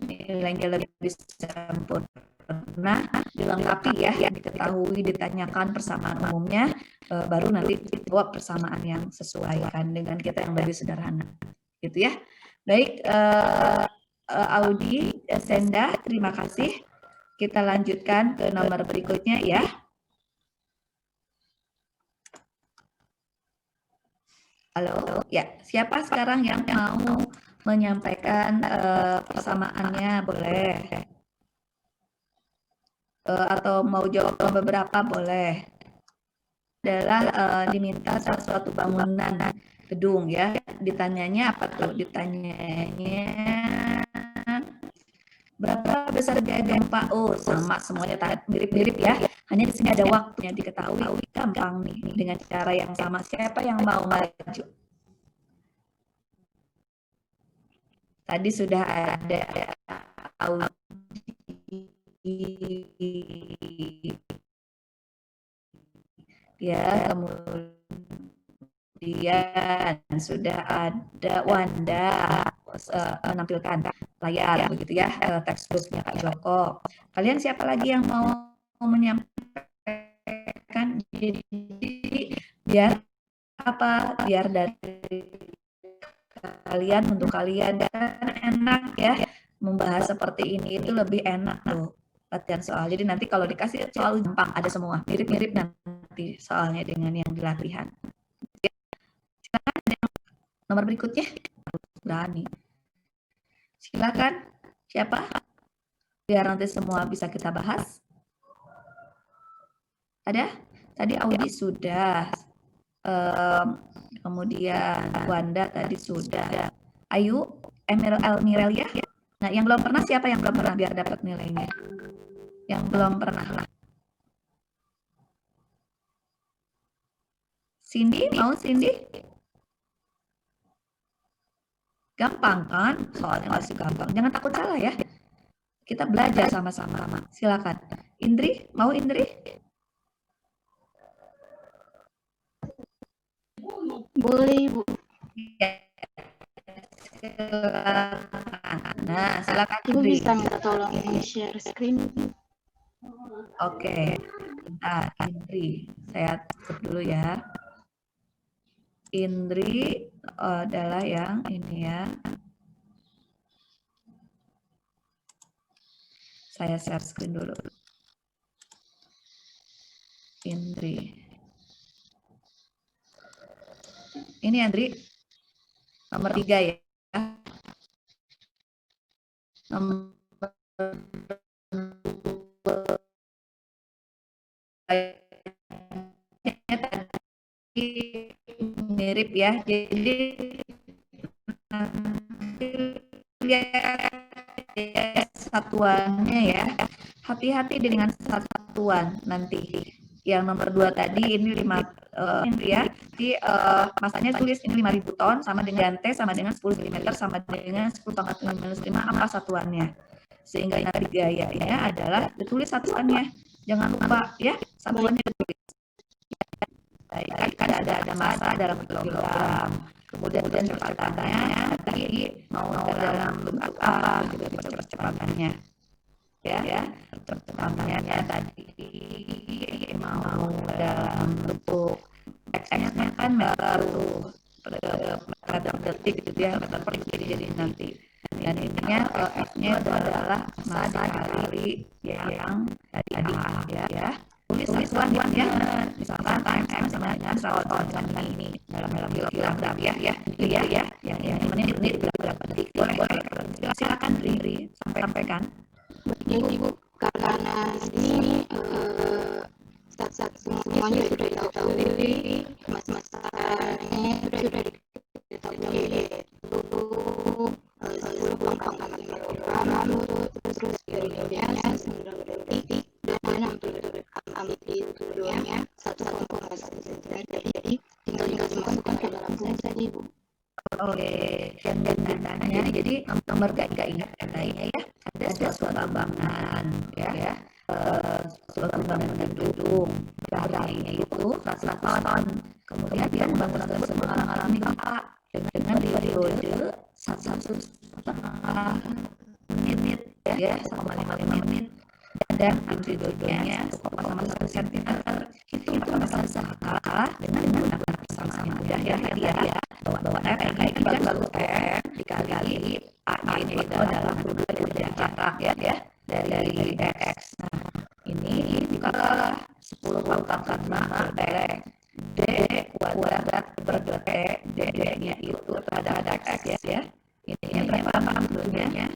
nilainya lebih sempurna, dilengkapi ya, yang diketahui, ditanyakan persamaan umumnya, baru nanti jawab persamaan yang sesuai kan dengan kita yang lebih sederhana, gitu ya. Baik, Audi, Senda, terima kasih. Kita lanjutkan ke nomor berikutnya ya. Halo, ya, siapa sekarang yang mau menyampaikan persamaannya, boleh. Atau mau jawab beberapa, boleh. Adalah diminta suatu bangunan gedung ya. Ditanyanya apa tuh? Ditanyanya berapa besar gempa? Oh, sama semuanya mirip-mirip ya. Hanya di sini ada waktunya diketahui. Gampang nih dengan cara yang sama. Siapa yang mau maju? Tadi sudah ada Audi, ya, kemudian sudah ada Wanda menampilkan layar begitu ya, teksturnya Kak Joko. Kalian siapa lagi yang mau menyampaikan? Jadi biar apa? Biar dari kalian, untuk kalian kan enak ya membahas seperti ini, itu lebih enak tuh latihan soal. Jadi nanti kalau dikasih soal gampang, ada semua mirip-mirip nanti soalnya dengan yang di latihan. Nomor berikutnya, berani. Silakan, siapa? Biar nanti semua bisa kita bahas. Ada? Tadi Audi sudah. Kemudian Wanda tadi sudah. Ayu, Mirel ya. Nah, yang belum pernah siapa yang belum pernah biar dapat nilainya? Yang belum pernah. Cindy, mau Cindy? Gampang kan? Soalnya masih gampang. Jangan takut salah ya. Kita belajar sama-sama. Silakan. Indri, mau Indri? Boleh, Bu. Ya. Nah, silakan Ibu Indri. bisa minta tolong share screen. Oke. Nah, Indri, saya tutup dulu ya. Indri adalah yang ini ya. Saya share screen dulu. Indri. Ini Andri, nomor 3 ya. Nomor mirip ya. Jadi lihat satuannya ya. Hati-hati dengan satuan nanti. Yang nomor 2 tadi ini 5 ya. Jadi masanya tulis ini 5.000 ton sama dengan T sama dengan 10 mm sama dengan 10,5 apa satuannya. Sehingga yang gayanya adalah ditulis satuannya. Jangan lupa ya, satuannya ditulis. Kan ada massa dalam kilogram. Kemudian kecepatannya tadi mau dalam bentuk apa gitu percepatannya. Ya, percepatannya tadi mau dalam bentuk X-nya kan baru per detik gitu ya, meter per detik jadi nanti. Dan intinya X-nya itu adalah massa dikali yang tadi ya. Tulis satuan ya, misalkan times M sama dengan 100 ton ini dalam kilogram ya, yang menit berapa detik, boleh silakan Riri sampaikan. Ibu, karena di sini semuanya sudah diketahui, masalahnya sudah diketahui, yaitu 10 gampang kali Ibu. Oke, dan jadi nomor gak ingat katanya ya, ada suatu bangunan ya, suatu bangunan gedung, berdirinya itu ratusan, kemudian bangunan tersebut mengalami gempa dengan periode 1,5 menit ya, 1,5 menit, dan amplitudonya 1,1 cm. Itu masalah sangka dengan menggunakan pasangan yang mudah ya, bahwa F ini baru F dikali A-nya itu adalah rubah dari jarak ya dari X. Nah, ini dikali 10 pangkat 5 per D kuadrat per D, D-nya itu pada X ya. Ini berapa amplitudonya?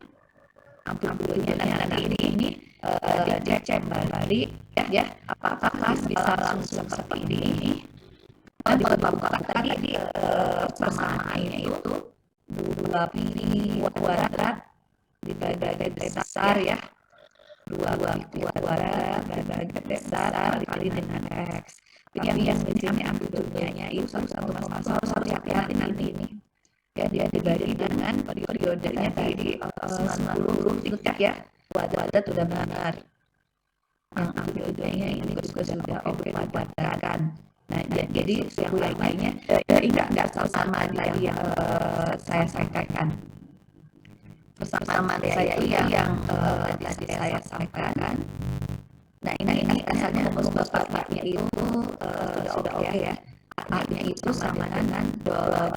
Amplitudonya dan ini dia cek kembali ya, apakah bisa langsung seperti ini. Kalau dibuka tadi persamaannya itu 2pi kuadrat dibagi besar ya, 2pi kuadrat dibagi besar dikali dengan X. Yang di sini amplitudenya itu 1,1 harus hati-hati nanti ini. Ya, dia dibagi dengan periodenya tadi 90 tingkat ya, kuadrat sudah benar. Yang amplitudenya ini juga sudah oke kuadratkan. Nah, jadi yang lainnya enggak sama tadi yang saya sampaikan. Persamaan saya yang tadi saya sampaikan. Nah, ini asalnya rumus bapaknya itu sudah oke ya. A-nya itu sama dengan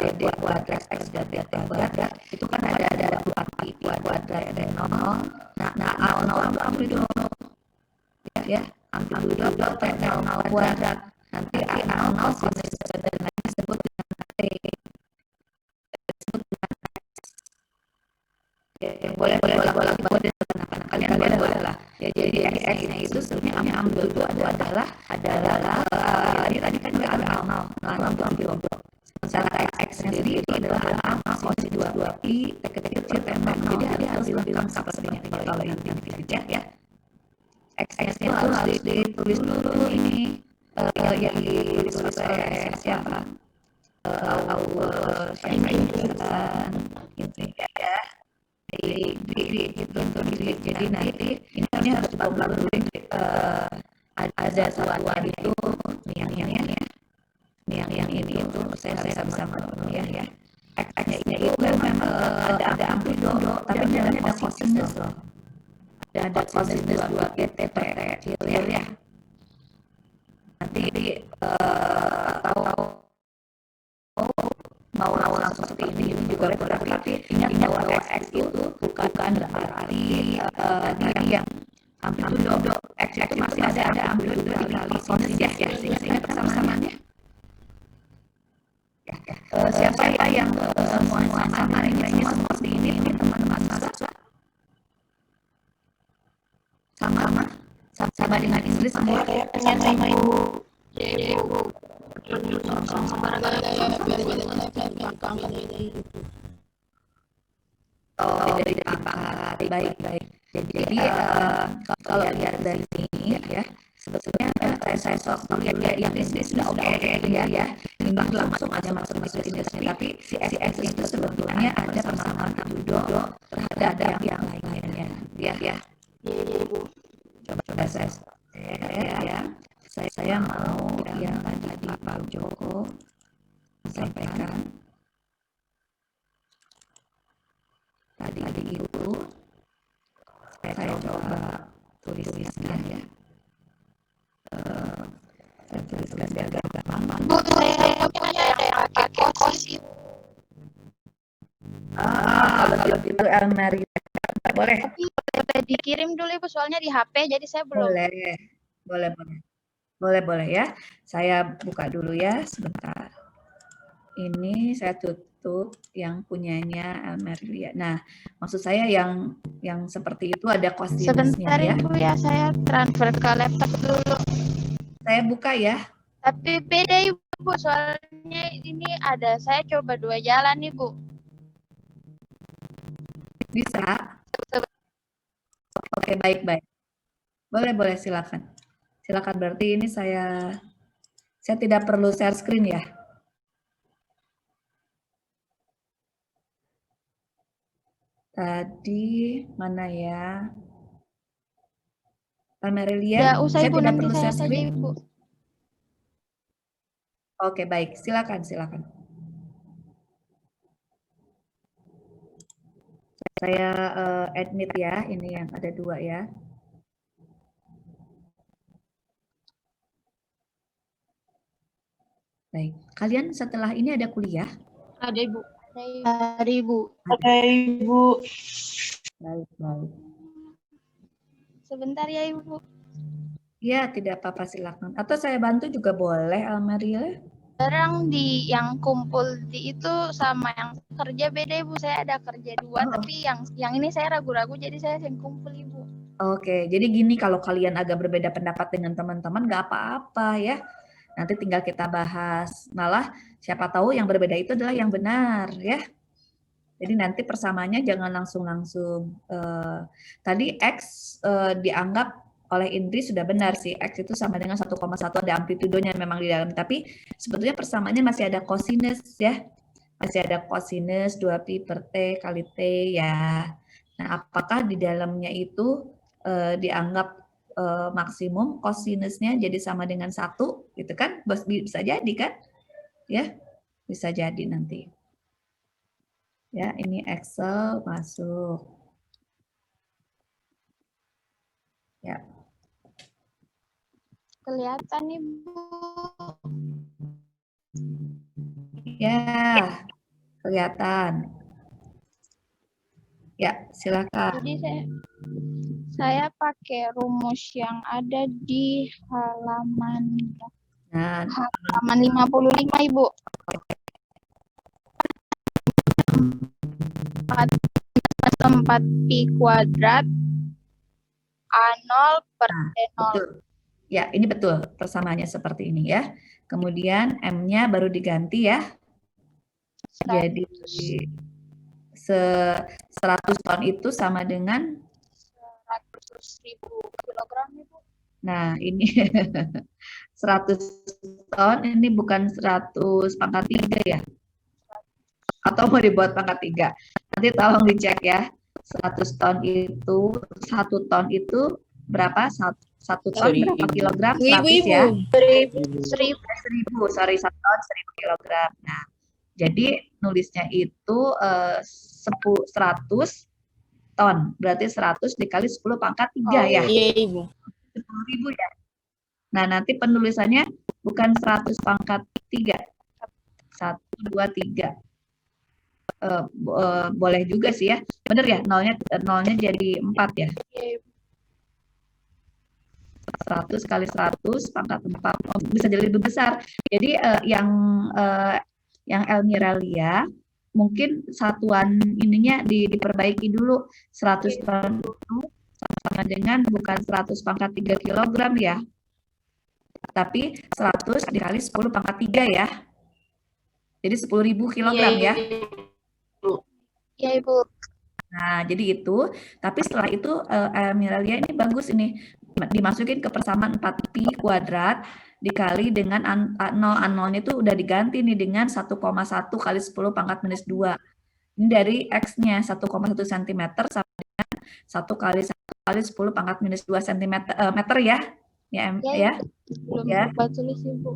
DD kuadrat X dan DT kuadrat. Itu kan ada 2pi kuadrat dan 0. Nah, A0 amplitudo ya, amplitudo T 0 kuadrat. Nanti A0 sederhana disebut dengan T. Ya, boleh kalian boleh lah. Ya, jadi X-nya itu sebenarnya amplitudo adalah ini tadi kan nggak ada A0 amplitudo. Sementara X-nya sendiri adalah A kosi 2pi T kecil T 0. Jadi harus dilengkap sepertinya kalau yang dicek ya. X-nya itu harus ditulis dulu ini yang ditulis oleh siapa? Siapa ini intinya ya. Jadi nanti ini harus dibongkar dulu ada satuan itu yang ini itu saya bisa memenuhi ya. X-nya itu memang ada amplitudo tapi ada cosinus loh. Ada cosinus 2pi T per kecil ya. Nanti atau mau langsung seperti ini juga boleh, tapi ingat bahwa X itu bukan berarti tadi yang amplitudo X itu masih ada amplitudo dikali sinus ya, sehingga persamaannya ya. Siapa yang semua sama ini semua seperti ini teman-teman sama dengan Inggris semua sama Ibu. Oh, dari pangkat. Baik. Jadi kalau lihat dari sini ya, sebetulnya saya lihat ya yang ini sudah oke ya. Timbang langsung aja masuk sini, tapi si X itu sebetulnya ada persamaan amplitudo terhadap yang lainnya ya. Coba saya mau yang tadi Pak Joko sampaikan tadi itu saya coba tuliskan ya. Saya tuliskan biar gampang. Bu, saya punya yang pakai kosin. Kalau gitu Elmeri boleh. Tapi boleh dikirim dulu Ibu, soalnya di HP jadi saya belum. Boleh ya. Saya buka dulu ya sebentar. Ini saya tutup yang punyanya Elmeria. Nah, maksud saya yang seperti itu ada kosinusnya Sebentar ya. Ibu ya, saya transfer ke laptop dulu. Saya buka ya. Tapi beda Ibu, soalnya ini ada, saya coba 2 jalan Ibu. Bisa? Oke, baik. Boleh, silakan. Silakan, berarti ini saya tidak perlu share screen ya? Tadi mana ya? Amelia, Tidak usah saya Ibu, tidak nanti perlu saya share saja screen. Ibu. Oke, baik. Silakan, silakan. Saya admit ya, ini yang ada 2 ya. Baik. Kalian setelah ini ada kuliah? Ada Ibu. Ada Ibu. Baik, baik. Sebentar ya Ibu. Ya, tidak apa-apa, silakan. Atau saya bantu juga boleh, Almaria. Sekarang di yang kumpul di itu sama yang kerja beda Ibu. Saya ada kerja 2, tapi yang ini saya ragu-ragu jadi saya yang kumpul Ibu. Oke, jadi gini, kalau kalian agak berbeda pendapat dengan teman-teman, nggak apa-apa ya. Nanti tinggal kita bahas. Malah siapa tahu yang berbeda itu adalah yang benar ya. Jadi nanti persamaannya jangan langsung tadi X dianggap oleh Indri sudah benar sih, X itu sama dengan 1,1, ada amplitudonya memang di dalam, tapi sebetulnya persamaannya masih ada cosinus ya. Masih ada cosinus 2pi per T kali T ya. Nah, apakah di dalamnya itu dianggap maksimum cosinusnya jadi sama dengan 1 gitu kan? Bisa jadi kan? Ya, bisa jadi nanti. Ya, ini Excel masuk. Ya. Kelihatan Ibu. Ya, kelihatan. Ya, silakan. Jadi saya pakai rumus yang ada di halaman Nah, 55 Ibu. 4pi kuadrat A0 per T0. betul. Ya, ini betul persamaannya seperti ini ya. Kemudian M-nya baru diganti ya. Jadi 100 ton itu sama dengan 100.000 kilogram Ibu. Nah, ini 100 ton ini bukan 100 pangkat 3 ya? Atau mau dibuat pangkat 3? Nanti tolong dicek ya. 100 ton itu, 1 ton itu berapa? 1 ton berapa kilogram? 100 ya? 1000, sorry, 1 ton 1000 kilogram. Nah, jadi nulisnya itu 100 ton, berarti 100 dikali 10 pangkat 3 ya? Iya Ibu. 10.000 ya? Nah, nanti penulisannya bukan 100 pangkat 3. 1, 2, 3. Boleh juga sih ya. Bener ya? Nolnya jadi 4 ya? 100 kali 100 pangkat 4. Oh, bisa jadi lebih besar. Jadi yang Elmiralia mungkin satuan ininya diperbaiki dulu. 100 ton itu sama dengan bukan 100 pangkat 3 kilogram ya. Tapi 100 dikali 10 pangkat 3 ya. Jadi 10.000 kilogram ya. Iya Ibu. Nah, jadi itu. Tapi setelah itu Miralia ini bagus ini. Dimasukin ke persamaan 4pi kuadrat dikali dengan A0. A0-nya itu udah diganti nih dengan 1,1 kali 10 pangkat minus 2. Ini dari X-nya 1,1 cm sama dengan 1 kali 10 pangkat minus 2 cm meter ya. Ya. Belum Ya. lupa tulis Ibu.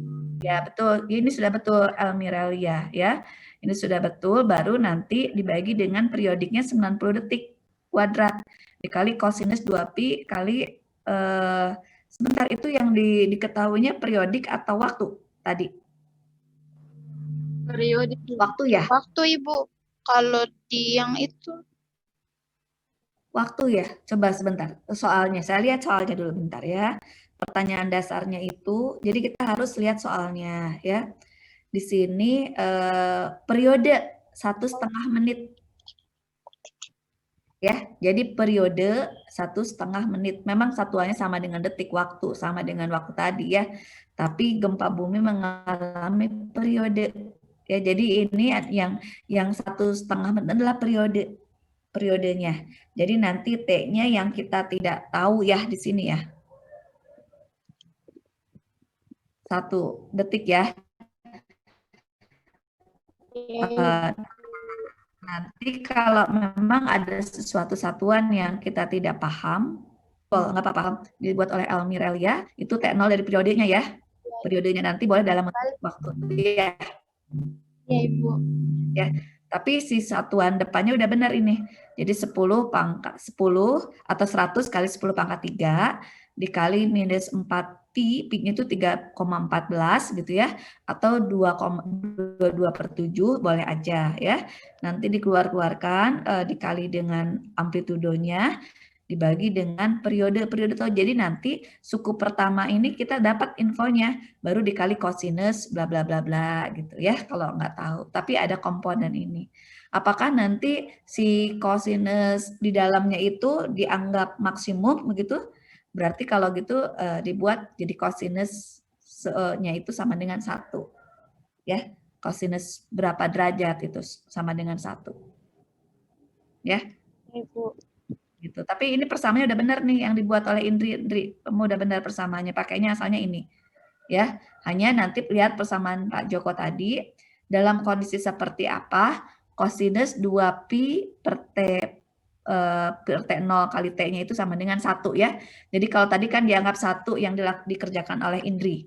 Ya, betul. Ini sudah betul Elmiralia ya. Ini sudah betul, baru nanti dibagi dengan periodiknya 90 detik kuadrat dikali cosinus 2pi kali sebentar, itu yang diketahuinya periodik atau waktu tadi? Periodik. Waktu ya? Waktu Ibu. Kalau di yang itu Waktu ya? Coba sebentar. Soalnya, saya lihat soalnya dulu bentar ya. Pertanyaan dasarnya itu, jadi kita harus lihat soalnya ya. Di sini periode 1,5 menit. Ya, jadi periode 1,5 menit. Memang satuannya sama dengan detik waktu, sama dengan waktu tadi ya. Tapi gempa bumi mengalami periode. Ya, jadi ini yang 1,5 menit adalah periodenya. Jadi nanti T-nya yang kita tidak tahu ya di sini ya. 1 detik ya. Nanti kalau memang ada sesuatu satuan yang kita tidak paham, nggak apa-apa, dibuat oleh Almirelia, itu T0 dari periodenya ya. Periodenya nanti boleh dalam waktu ya. Ya, Ibu. Ya, tapi si satuan depannya udah benar ini. Jadi 10 atau 100 kali 10 pangkat 3 dikali minus 4 pi, pi-nya itu 3,14 gitu ya, atau 2,22/7 boleh aja ya. Nanti dikeluarkan dikali dengan amplitudonya, dibagi dengan periode-periode. Jadi nanti suku pertama ini kita dapat infonya, baru dikali kosinus bla bla bla bla gitu ya, kalau nggak tahu. Tapi ada komponen ini. Apakah nanti si kosinus di dalamnya itu dianggap maksimum begitu? Berarti kalau gitu dibuat jadi kosinusnya itu sama dengan 1. Ya, kosinus berapa derajat itu sama dengan 1. Ya. Ibu. Gitu. Tapi ini persamaannya udah benar nih yang dibuat oleh Indri. Kamu udah benar persamaannya, pakainya asalnya ini. Ya, hanya nanti lihat persamaan Pak Joko tadi dalam kondisi seperti apa kosinus 2pi per T0 kali T-nya itu sama dengan 1 ya. Jadi kalau tadi kan dianggap 1 yang dikerjakan oleh Indri.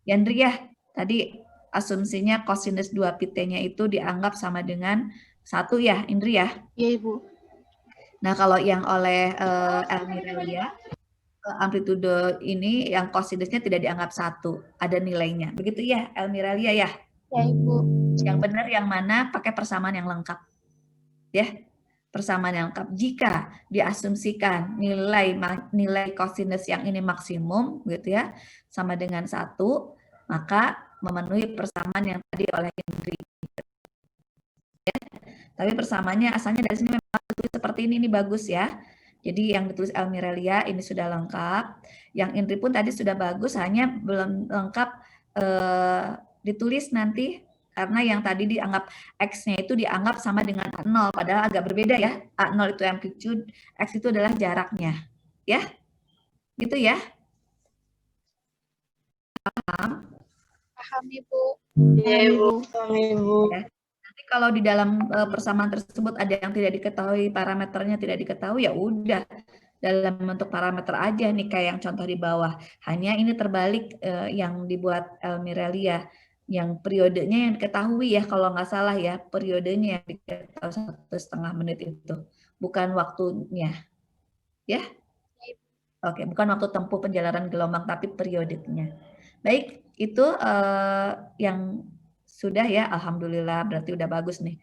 Ya Indri ya, tadi asumsinya kosinus 2pi T-nya itu dianggap sama dengan 1 ya Indri ya. Ya, Ibu. Nah kalau yang oleh Almirelia, amplitude ini yang kosinusnya tidak dianggap 1, ada nilainya. Begitu ya Almirelia ya? Ya, Ibu. Yang benar yang mana pakai persamaan yang lengkap. Ya. Persamaan yang lengkap. Jika diasumsikan nilai kosinus yang ini maksimum gitu ya, sama dengan 1, maka memenuhi persamaan yang tadi oleh Indri. Ya. Tapi persamaannya asalnya dari sini memang seperti ini bagus ya. Jadi yang ditulis Almirelia ini sudah lengkap. Yang Indri pun tadi sudah bagus, hanya belum lengkap ditulis nanti. Karena yang tadi dianggap X-nya itu dianggap sama dengan A0, padahal agak berbeda ya. A0 itu amplitude, X itu adalah jaraknya. Ya, gitu ya. Paham? Paham, Ibu. Ya, Ibu. Ya. Nanti kalau di dalam persamaan tersebut ada yang tidak diketahui, parameternya tidak diketahui, ya udah. Dalam bentuk parameter aja nih, kayak yang contoh di bawah. Hanya ini terbalik yang dibuat Almirelia. Yang periodenya yang diketahui ya, kalau nggak salah ya, periodenya yang diketahui 1,5 menit itu, bukan waktunya, ya? Oke, bukan waktu tempuh penjalanan gelombang, tapi periodenya. Baik, itu yang sudah ya, alhamdulillah, berarti udah bagus nih,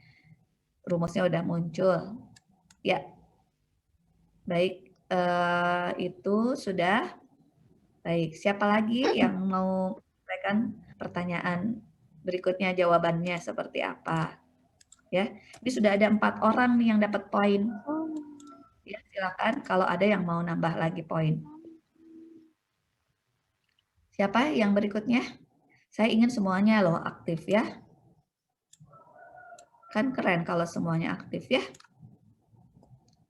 rumusnya udah muncul, ya. Baik, itu sudah. Baik, siapa lagi yang mau menyampaikan pertanyaan berikutnya, jawabannya seperti apa? Ya, ini sudah ada 4 orang nih yang dapat poin. Ya, silakan kalau ada yang mau nambah lagi poin. Siapa yang berikutnya? Saya ingin semuanya loh aktif ya. Kan keren kalau semuanya aktif ya.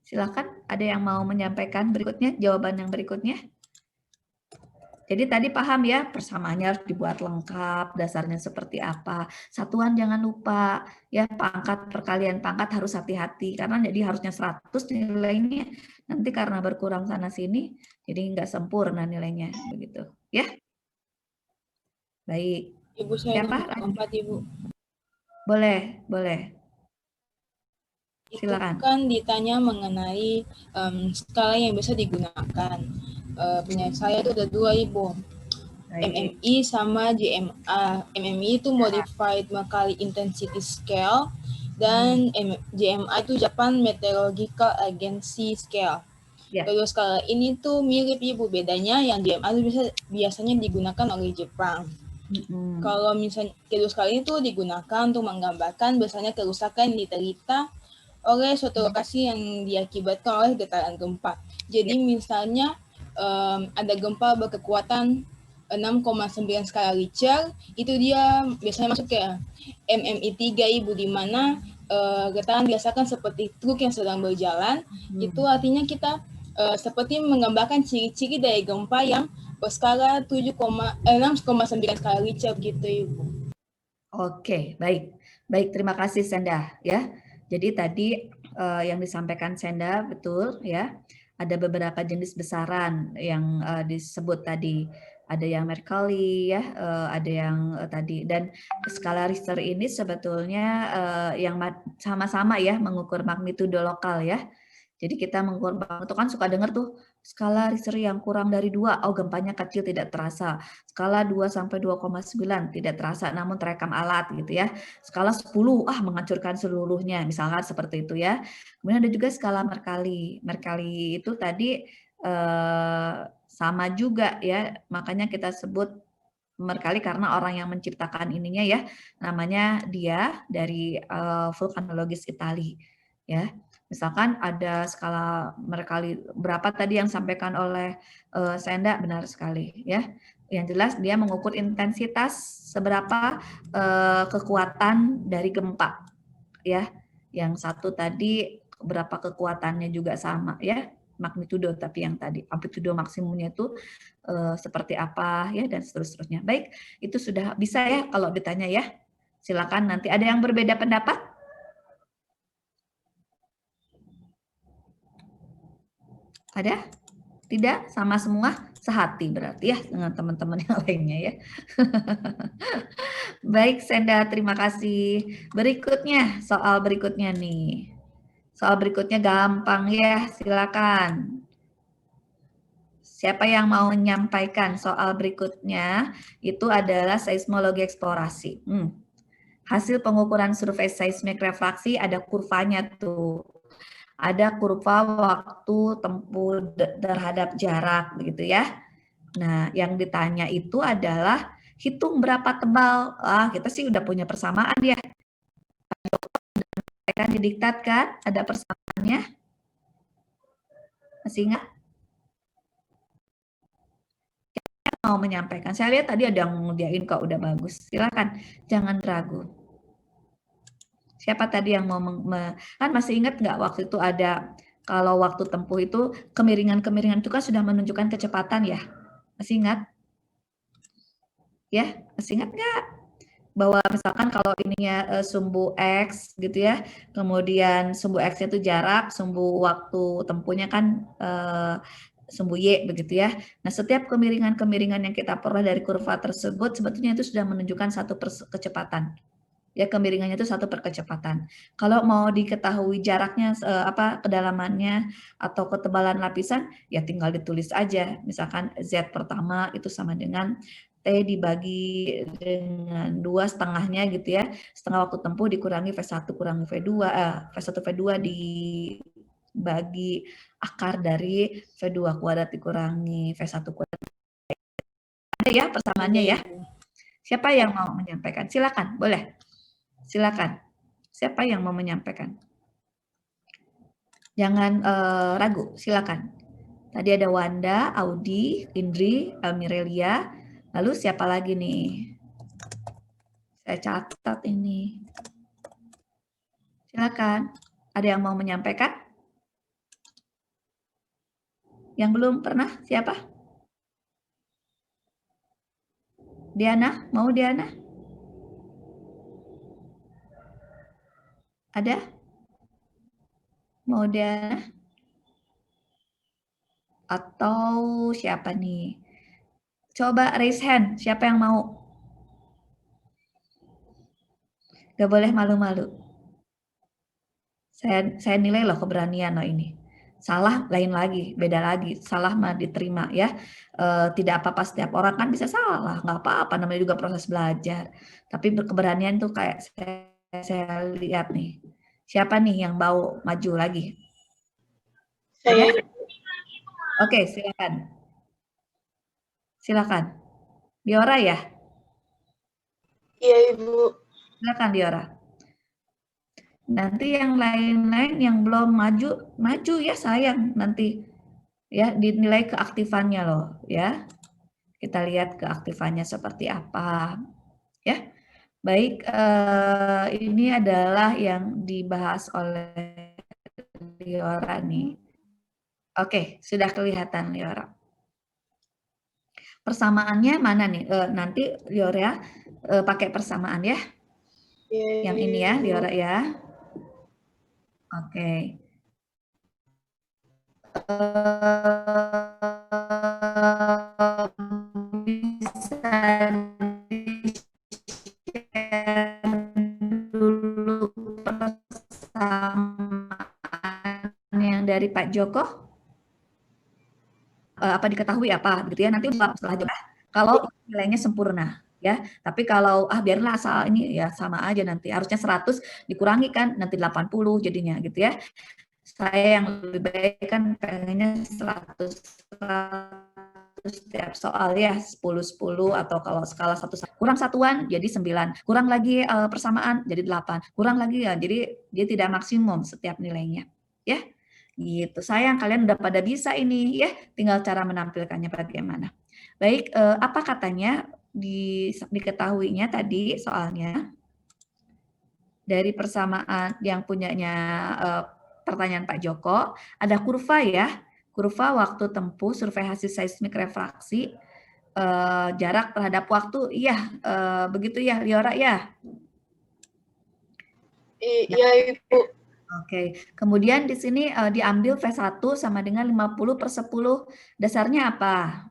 Silakan, ada yang mau menyampaikan berikutnya, jawaban yang berikutnya? Jadi tadi paham ya, persamaannya harus dibuat lengkap, dasarnya seperti apa. Satuan jangan lupa, ya pangkat perkalian pangkat harus hati-hati, karena jadi harusnya 100 nilainya, nanti karena berkurang sana-sini, jadi nggak sempurna nilainya, begitu. Ya, baik. Ibu saya Siapa? nomor 4, Ibu. Boleh, boleh. Itu Silakan. kan ditanya mengenai skala yang bisa digunakan. Punya saya itu ada 2, Ibu. Baik. MMI sama JMA. MMI itu Modified Mercalli Intensity Scale dan JMA itu Japan Meteorological Agency Scale. Ya. Kedua skala ini tuh mirip, Ibu, bedanya yang JMA itu biasanya digunakan oleh Jepang. Kalau misalnya kedua skala ini tuh digunakan untuk menggambarkan biasanya kerusakan yang diterita oleh suatu lokasi yang diakibatkan oleh getaran gempa. Jadi misalnya ada gempa berkekuatan 6,9 skala Richter, itu dia biasanya masuk ke MMI 3, Ibu, di mana getaran dirasakan seperti truk yang sedang berjalan. Itu artinya kita seperti menggambarkan ciri-ciri dari gempa yang berskala 6,9 skala Richter gitu, Ibu. Oke, baik. Baik, terima kasih Senda ya. Jadi tadi yang disampaikan Senda betul ya. Ada beberapa jenis besaran yang disebut tadi. Ada yang Mercalli ya, ada yang tadi, dan skala Richter ini sebetulnya yang sama-sama ya mengukur magnitudo lokal ya. Jadi kita mengukur itu kan suka dengar tuh skala Richter yang kurang dari 2, oh gempanya kecil tidak terasa. Skala 2 sampai 2,9 tidak terasa namun terekam alat gitu ya. Skala 10 menghancurkan seluruhnya, misalkan seperti itu ya. Kemudian ada juga skala Mercalli. Mercalli itu tadi sama juga ya, makanya kita sebut Mercalli karena orang yang menciptakan ininya ya, namanya dia dari vulkanologis Itali ya. Misalkan ada skala Mercalli berapa tadi yang sampaikan oleh Senda, benar sekali ya. Yang jelas dia mengukur intensitas seberapa kekuatan dari gempa ya. Yang satu tadi berapa kekuatannya juga sama ya, magnitudo, tapi yang tadi amplitudo maksimumnya itu seperti apa ya, dan seterusnya. Baik, itu sudah bisa ya kalau ditanya ya. Silakan nanti ada yang berbeda pendapat? Ada? Tidak? Sama semua? Sehati berarti ya dengan teman-teman yang lainnya ya. Baik, Senda, terima kasih. Berikutnya, soal berikutnya nih. Soal berikutnya gampang ya, silakan. Siapa yang mau menyampaikan soal berikutnya? Itu adalah seismologi eksplorasi. Hasil pengukuran survei seismik refraksi ada kurvanya tuh. Ada kurva waktu tempuh terhadap jarak begitu ya. Nah, yang ditanya itu adalah hitung berapa tebal. Kita sih udah punya persamaan ya. Kan didiktat kan? Ada persamaannya. Masih ingat? Mau menyampaikan. Saya lihat tadi ada yang ngediain kok, udah bagus. Silakan, jangan ragu. Siapa tadi yang mau kan masih ingat nggak waktu itu ada, kalau waktu tempuh itu kemiringan-kemiringan itu kan sudah menunjukkan kecepatan ya? Masih ingat? Ya, masih ingat nggak? Bahwa misalkan kalau ininya sumbu X gitu ya, kemudian sumbu X-nya itu jarak, sumbu waktu tempuhnya kan sumbu Y begitu ya. Nah, setiap kemiringan-kemiringan yang kita peroleh dari kurva tersebut sebetulnya itu sudah menunjukkan satu kecepatan. Ya, kemiringannya itu satu per kecepatan. Kalau mau diketahui jaraknya kedalamannya atau ketebalan lapisan, ya tinggal ditulis aja. Misalkan Z pertama itu sama dengan T dibagi dengan 2 setengahnya gitu ya. Setengah waktu tempuh dikurangi V1 kurangi V2, V1 V2 dibagi akar dari V2 kuadrat dikurangi V1 kuadrat. Ada ya persamaannya ya? Siapa yang mau menyampaikan? Silakan, boleh. Silakan. Siapa yang mau menyampaikan? Jangan ragu, silakan. Tadi ada Wanda, Audi, Indri, Mirelia. Lalu siapa lagi nih? Saya catat ini. Silakan. Ada yang mau menyampaikan? Yang belum pernah? Siapa? Diana? Mau Diana? Ada? Mau Diana? Atau siapa nih? Coba raise hand, siapa yang mau? Gak boleh malu-malu. Saya nilai loh keberanian loh ini. Salah lain lagi, beda lagi. Salah mah diterima ya. Tidak apa-apa, setiap orang kan bisa salah, nggak apa-apa, namanya juga proses belajar. Tapi keberanian tuh kayak saya lihat nih. Siapa nih yang mau maju lagi? Saya. Oke, silakan. Silakan. Diora ya? Iya, Ibu. Silakan Diora. Nanti yang lain-lain yang belum maju ya sayang nanti ya, dinilai keaktifannya loh ya. Kita lihat keaktifannya seperti apa ya. Baik, ini adalah yang dibahas oleh Liora nih. Oke, sudah kelihatan Liora. Persamaannya mana nih? Nanti Liora pakai persamaan ya. Yang ini ya Liora ya. Oke. Bisa di-share dulu persamaan yang dari Pak Joko? Apa diketahui apa gitu ya, nanti setelah jeda kalau nilainya sempurna ya. Tapi kalau biarlah asal ini ya sama aja, nanti harusnya 100 dikurangi kan nanti 80 jadinya gitu ya. Saya yang lebih baik kan pengennya 100 setiap soal ya, 10 atau kalau skala 1 kurang satuan jadi 9, kurang lagi persamaan jadi 8, kurang lagi ya, jadi dia tidak maksimum setiap nilainya ya. Gitu. Sayang kalian udah pada bisa ini ya, tinggal cara menampilkannya bagaimana. Baik, apa katanya diketahuinya tadi soalnya dari persamaan yang punyanya pertanyaan Pak Joko, ada kurva ya, kurva waktu tempuh survei hasil seismik refraksi jarak terhadap waktu, iya begitu ya Liora ya? Iya, Ibu. Oke, kemudian di sini diambil V1 sama dengan 50/10, dasarnya apa?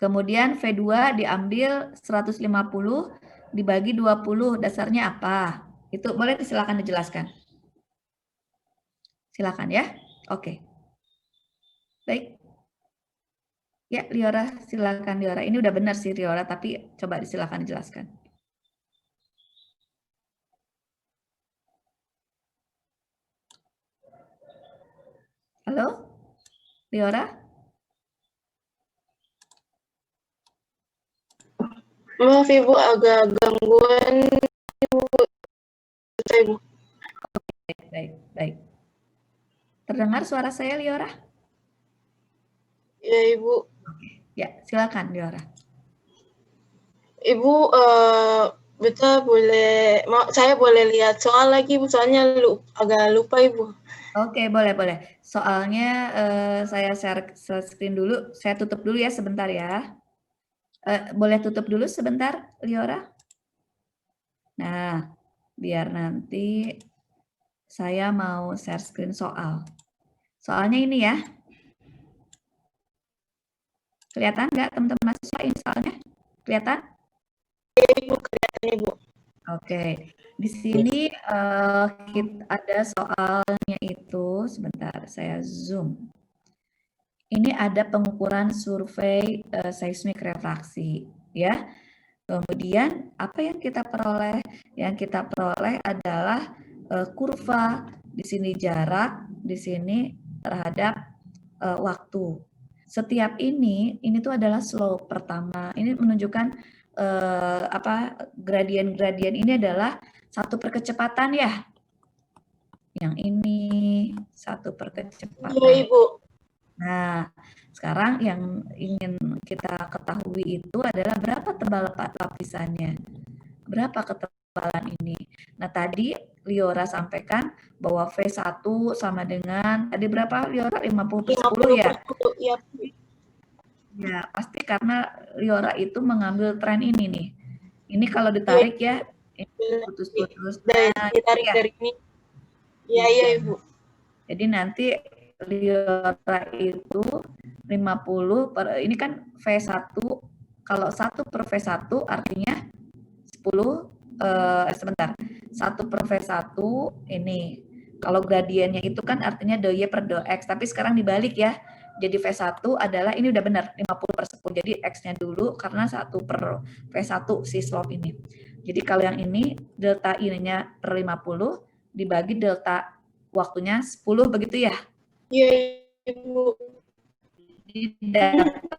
Kemudian V2 diambil 150 dibagi 20, dasarnya apa? Itu boleh silakan dijelaskan. Silakan ya. Oke. Baik. Ya, Liora, silakan Liora. Ini udah benar sih Liora, tapi coba silakan dijelaskan. Halo? Liora? Maaf Ibu, agak gangguan Ibu. Baik. Terdengar suara saya, Liora? Ya Ibu. Oke. Ya, silakan Liora. Ibu, betul saya boleh lihat soal lagi, Bu, soalnya agak lupa Ibu. Oke, boleh. Soalnya saya share screen dulu, saya tutup dulu ya sebentar ya. Boleh tutup dulu sebentar, Liora? Nah, biar nanti saya mau share screen soal. Soalnya ini ya. Kelihatan nggak teman-teman mahasiswa ini soalnya? Kelihatan? Ya Ibu, kelihatan Ibu. Oke, di sini ada soalnya itu, sebentar saya zoom. Ini ada pengukuran survei seismik refraksi, ya. Kemudian apa yang kita peroleh? Yang kita peroleh adalah kurva, di sini jarak, di sini terhadap waktu. Setiap ini tuh adalah slope pertama. Ini menunjukkan gradien-gradien ini adalah 1 per kecepatan ya. Yang ini 1 per kecepatan. Iya Ibu. Nah, sekarang yang ingin kita ketahui itu adalah berapa tebal lapisannya. Berapa ketebalan ini. Nah, tadi Liora sampaikan bahwa V1 sama dengan, tadi berapa Liora? 50/10 ya? Iya. Ya, pasti karena Liora itu mengambil tren ini nih. Ini kalau ditarik ya, ini putus-putus. Nah, ditarik ya. dari ini. Iya Ibu. Jadi nanti Liora itu 50 ini kan V1, kalau 1 per V1 artinya 10, sebentar, 1 per V1 ini, kalau gradiennya itu kan artinya DY per DX, tapi sekarang dibalik ya, jadi V1 adalah, ini udah benar, 50/10, jadi X-nya dulu karena 1 per V1 si slope ini. Jadi kalau yang ini, delta I-nya per 50, dibagi delta waktunya 10, begitu ya? Iya Ibu. Dapat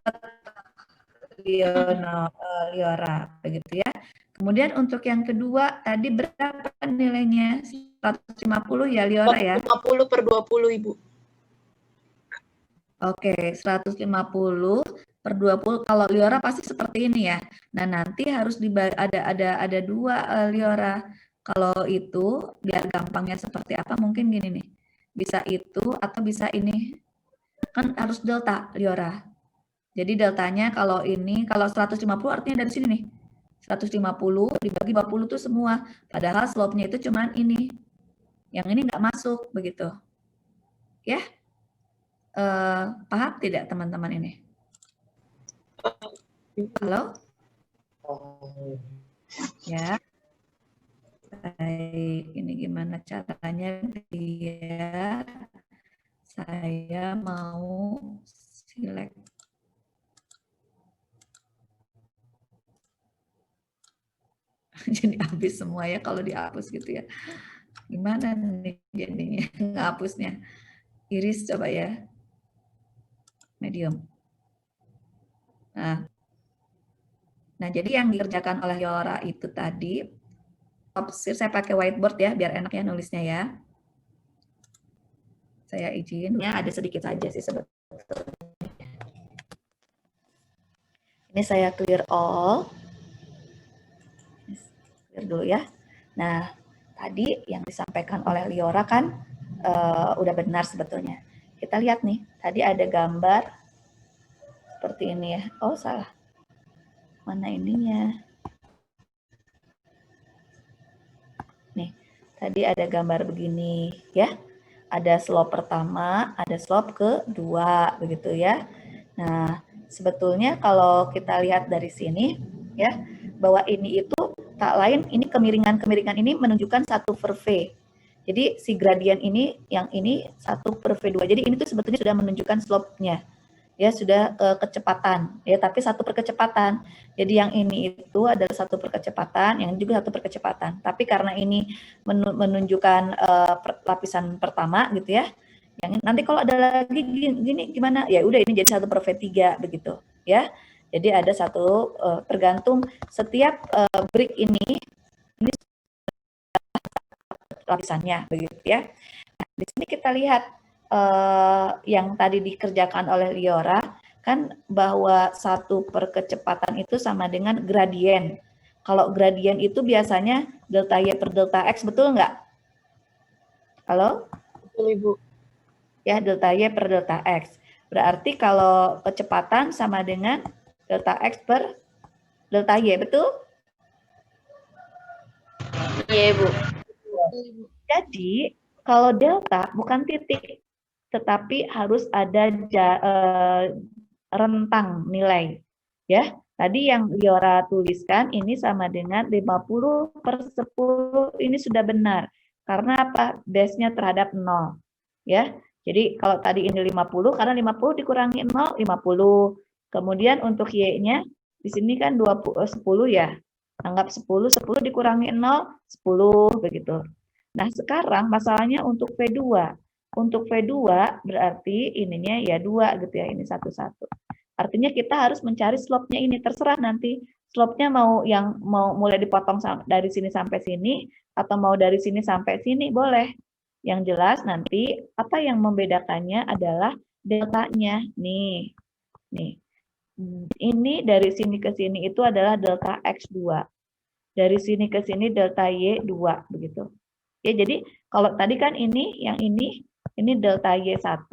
Liora, begitu ya. Kemudian untuk yang kedua, tadi berapa nilainya? 150 ya Liora ya? 150/20 Ibu. Oke, 150/20. Kalau Liora pasti seperti ini ya. Nah, nanti harus ada 2 Liora. Kalau itu, biar gampangnya seperti apa, mungkin gini nih. Bisa itu atau bisa ini. Kan harus delta Liora. Jadi deltanya kalau ini, kalau 150 artinya dari sini nih. 150 dibagi 20 itu semua. Padahal slope-nya itu cuman ini. yang ini nggak masuk begitu. Ya, paham tidak teman-teman ini? Halo? Ya, baik. Ini gimana caranya biar saya mau select. Jadi habis semua ya kalau dihapus gitu ya. Gimana nih jadinya ngehapusnya? Iris coba ya. Medium. Nah, jadi yang dikerjakan oleh Yora itu tadi, saya pakai whiteboard ya, biar enak ya nulisnya ya. Saya izin, ya ada sedikit saja sih sebetulnya. Ini saya clear all. Clear dulu ya. Nah, tadi yang disampaikan oleh Liora kan udah benar sebetulnya. Kita lihat nih, tadi ada gambar seperti ini ya. Oh, salah. Mana ininya? Nih, tadi ada gambar begini ya. Ada slope pertama, ada slope kedua, begitu ya. Nah, sebetulnya kalau kita lihat dari sini ya, bahwa ini itu tak lain, ini kemiringan-kemiringan ini menunjukkan 1/V. Jadi si gradien ini, yang ini 1/V2. Jadi ini tuh sebetulnya sudah menunjukkan slope-nya. Ya, sudah kecepatan ya, tapi 1/kecepatan. Jadi yang ini itu adalah 1/kecepatan, yang juga 1/kecepatan. Tapi karena ini menunjukkan lapisan pertama gitu ya. Yang nanti kalau ada lagi gini gimana? Ya udah ini jadi 1/V3 begitu ya. Jadi ada satu tergantung setiap brick ini lapisannya begitu ya. Nah, di sini kita lihat yang tadi dikerjakan oleh Liora kan bahwa 1/kecepatan itu sama dengan gradien. Kalau gradien itu biasanya delta Y per delta X, betul nggak? Halo? Betul, Ibu. Ya, delta Y per delta X. Berarti kalau kecepatan sama dengan delta X per delta Y, betul? Iya, Ibu. Jadi, kalau delta bukan titik, tetapi harus ada rentang nilai. Ya, tadi yang Liora tuliskan ini sama dengan 50/10, ini sudah benar. Karena apa? Base-nya terhadap 0. Ya, jadi kalau tadi ini 50, karena 50 dikurangi 0, 50. Kemudian untuk Y-nya, di sini kan 10 ya. Anggap 10, 10 dikurangi 0, 10, begitu. Nah, sekarang masalahnya untuk V2. Untuk V2 berarti ininya ya 2 gitu ya, ini 1-1. Artinya kita harus mencari slope-nya ini, terserah nanti slope-nya mau mulai dipotong dari sini sampai sini atau mau dari sini sampai sini boleh. Yang jelas nanti apa yang membedakannya adalah deltanya. Nih. Ini dari sini ke sini itu adalah delta X2. Dari sini ke sini delta Y2 begitu. Ya, jadi kalau tadi kan ini delta Y1,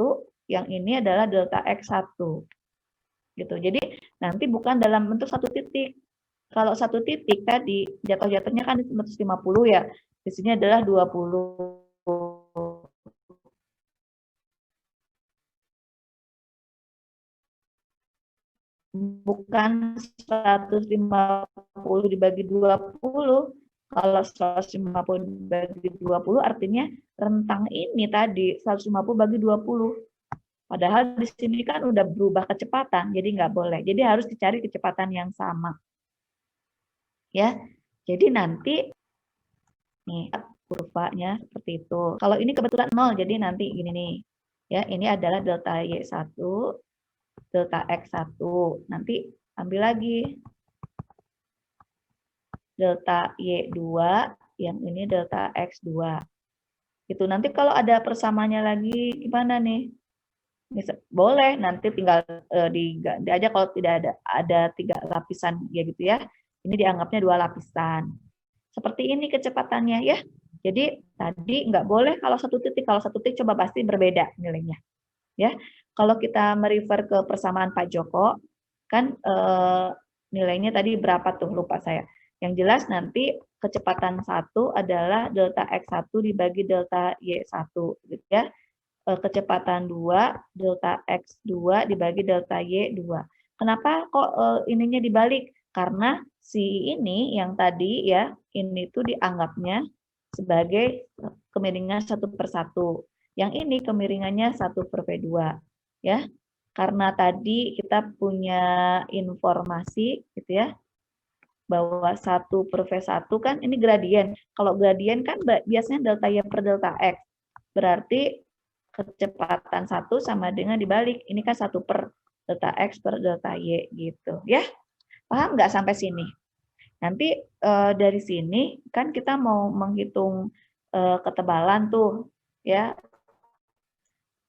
yang ini adalah delta X1. Gitu. Jadi nanti bukan dalam bentuk satu titik. Kalau satu titik tadi jatuh-jatuhnya kan di 150 ya. Di sini adalah 20. Bukan 150 dibagi 20. Kalau 150 dibagi 20 artinya rentang ini tadi 150 bagi 20. Padahal di sini kan udah berubah kecepatan, jadi nggak boleh. Jadi harus dicari kecepatan yang sama. Ya, jadi nanti nih kurvanya seperti itu. Kalau ini kebetulan 0, jadi nanti gini nih. Ya, ini adalah delta Y1, delta X1. Nanti ambil lagi delta Y2, yang ini delta X2. Itu nanti kalau ada persamanya lagi gimana nih? Boleh, nanti tinggal diganti aja kalau tidak ada 3 lapisan ya gitu ya. Ini dianggapnya 2 lapisan. Seperti ini kecepatannya ya. Jadi tadi nggak boleh kalau satu titik coba pasti berbeda nilainya. Ya, kalau kita merefer ke persamaan Pak Joko kan nilainya tadi berapa tuh lupa saya. Yang jelas nanti kecepatan 1 adalah delta X1 dibagi delta Y1 gitu ya. Kecepatan 2 delta X2 dibagi delta Y2. Kenapa kok ininya dibalik? Karena si ini yang tadi ya, ini tuh dianggapnya sebagai kemiringan 1/1. Yang ini kemiringannya 1/V2 ya. Karena tadi kita punya informasi gitu ya, bahwa 1/V1 kan ini gradien. Kalau gradien kan biasanya delta Y per delta X. Berarti kecepatan 1 sama dengan dibalik. Ini kan 1 per delta X per delta Y gitu ya. Paham nggak sampai sini? Nanti dari sini kan kita mau menghitung ketebalan tuh ya.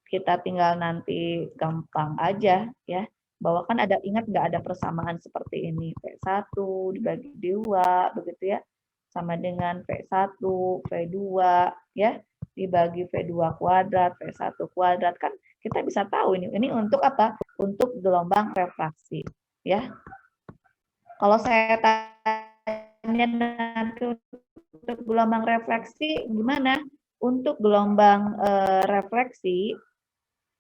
Kita tinggal nanti gampang aja ya. Bahwa kan ada, ingat nggak ada persamaan seperti ini. V1 dibagi 2 begitu ya. Sama dengan V1, V2 ya. Dibagi V2 kuadrat, V1 kuadrat, kan kita bisa tahu ini untuk apa? Untuk gelombang refraksi ya. Kalau saya tanya nanti untuk gelombang refleksi gimana? Untuk gelombang refleksi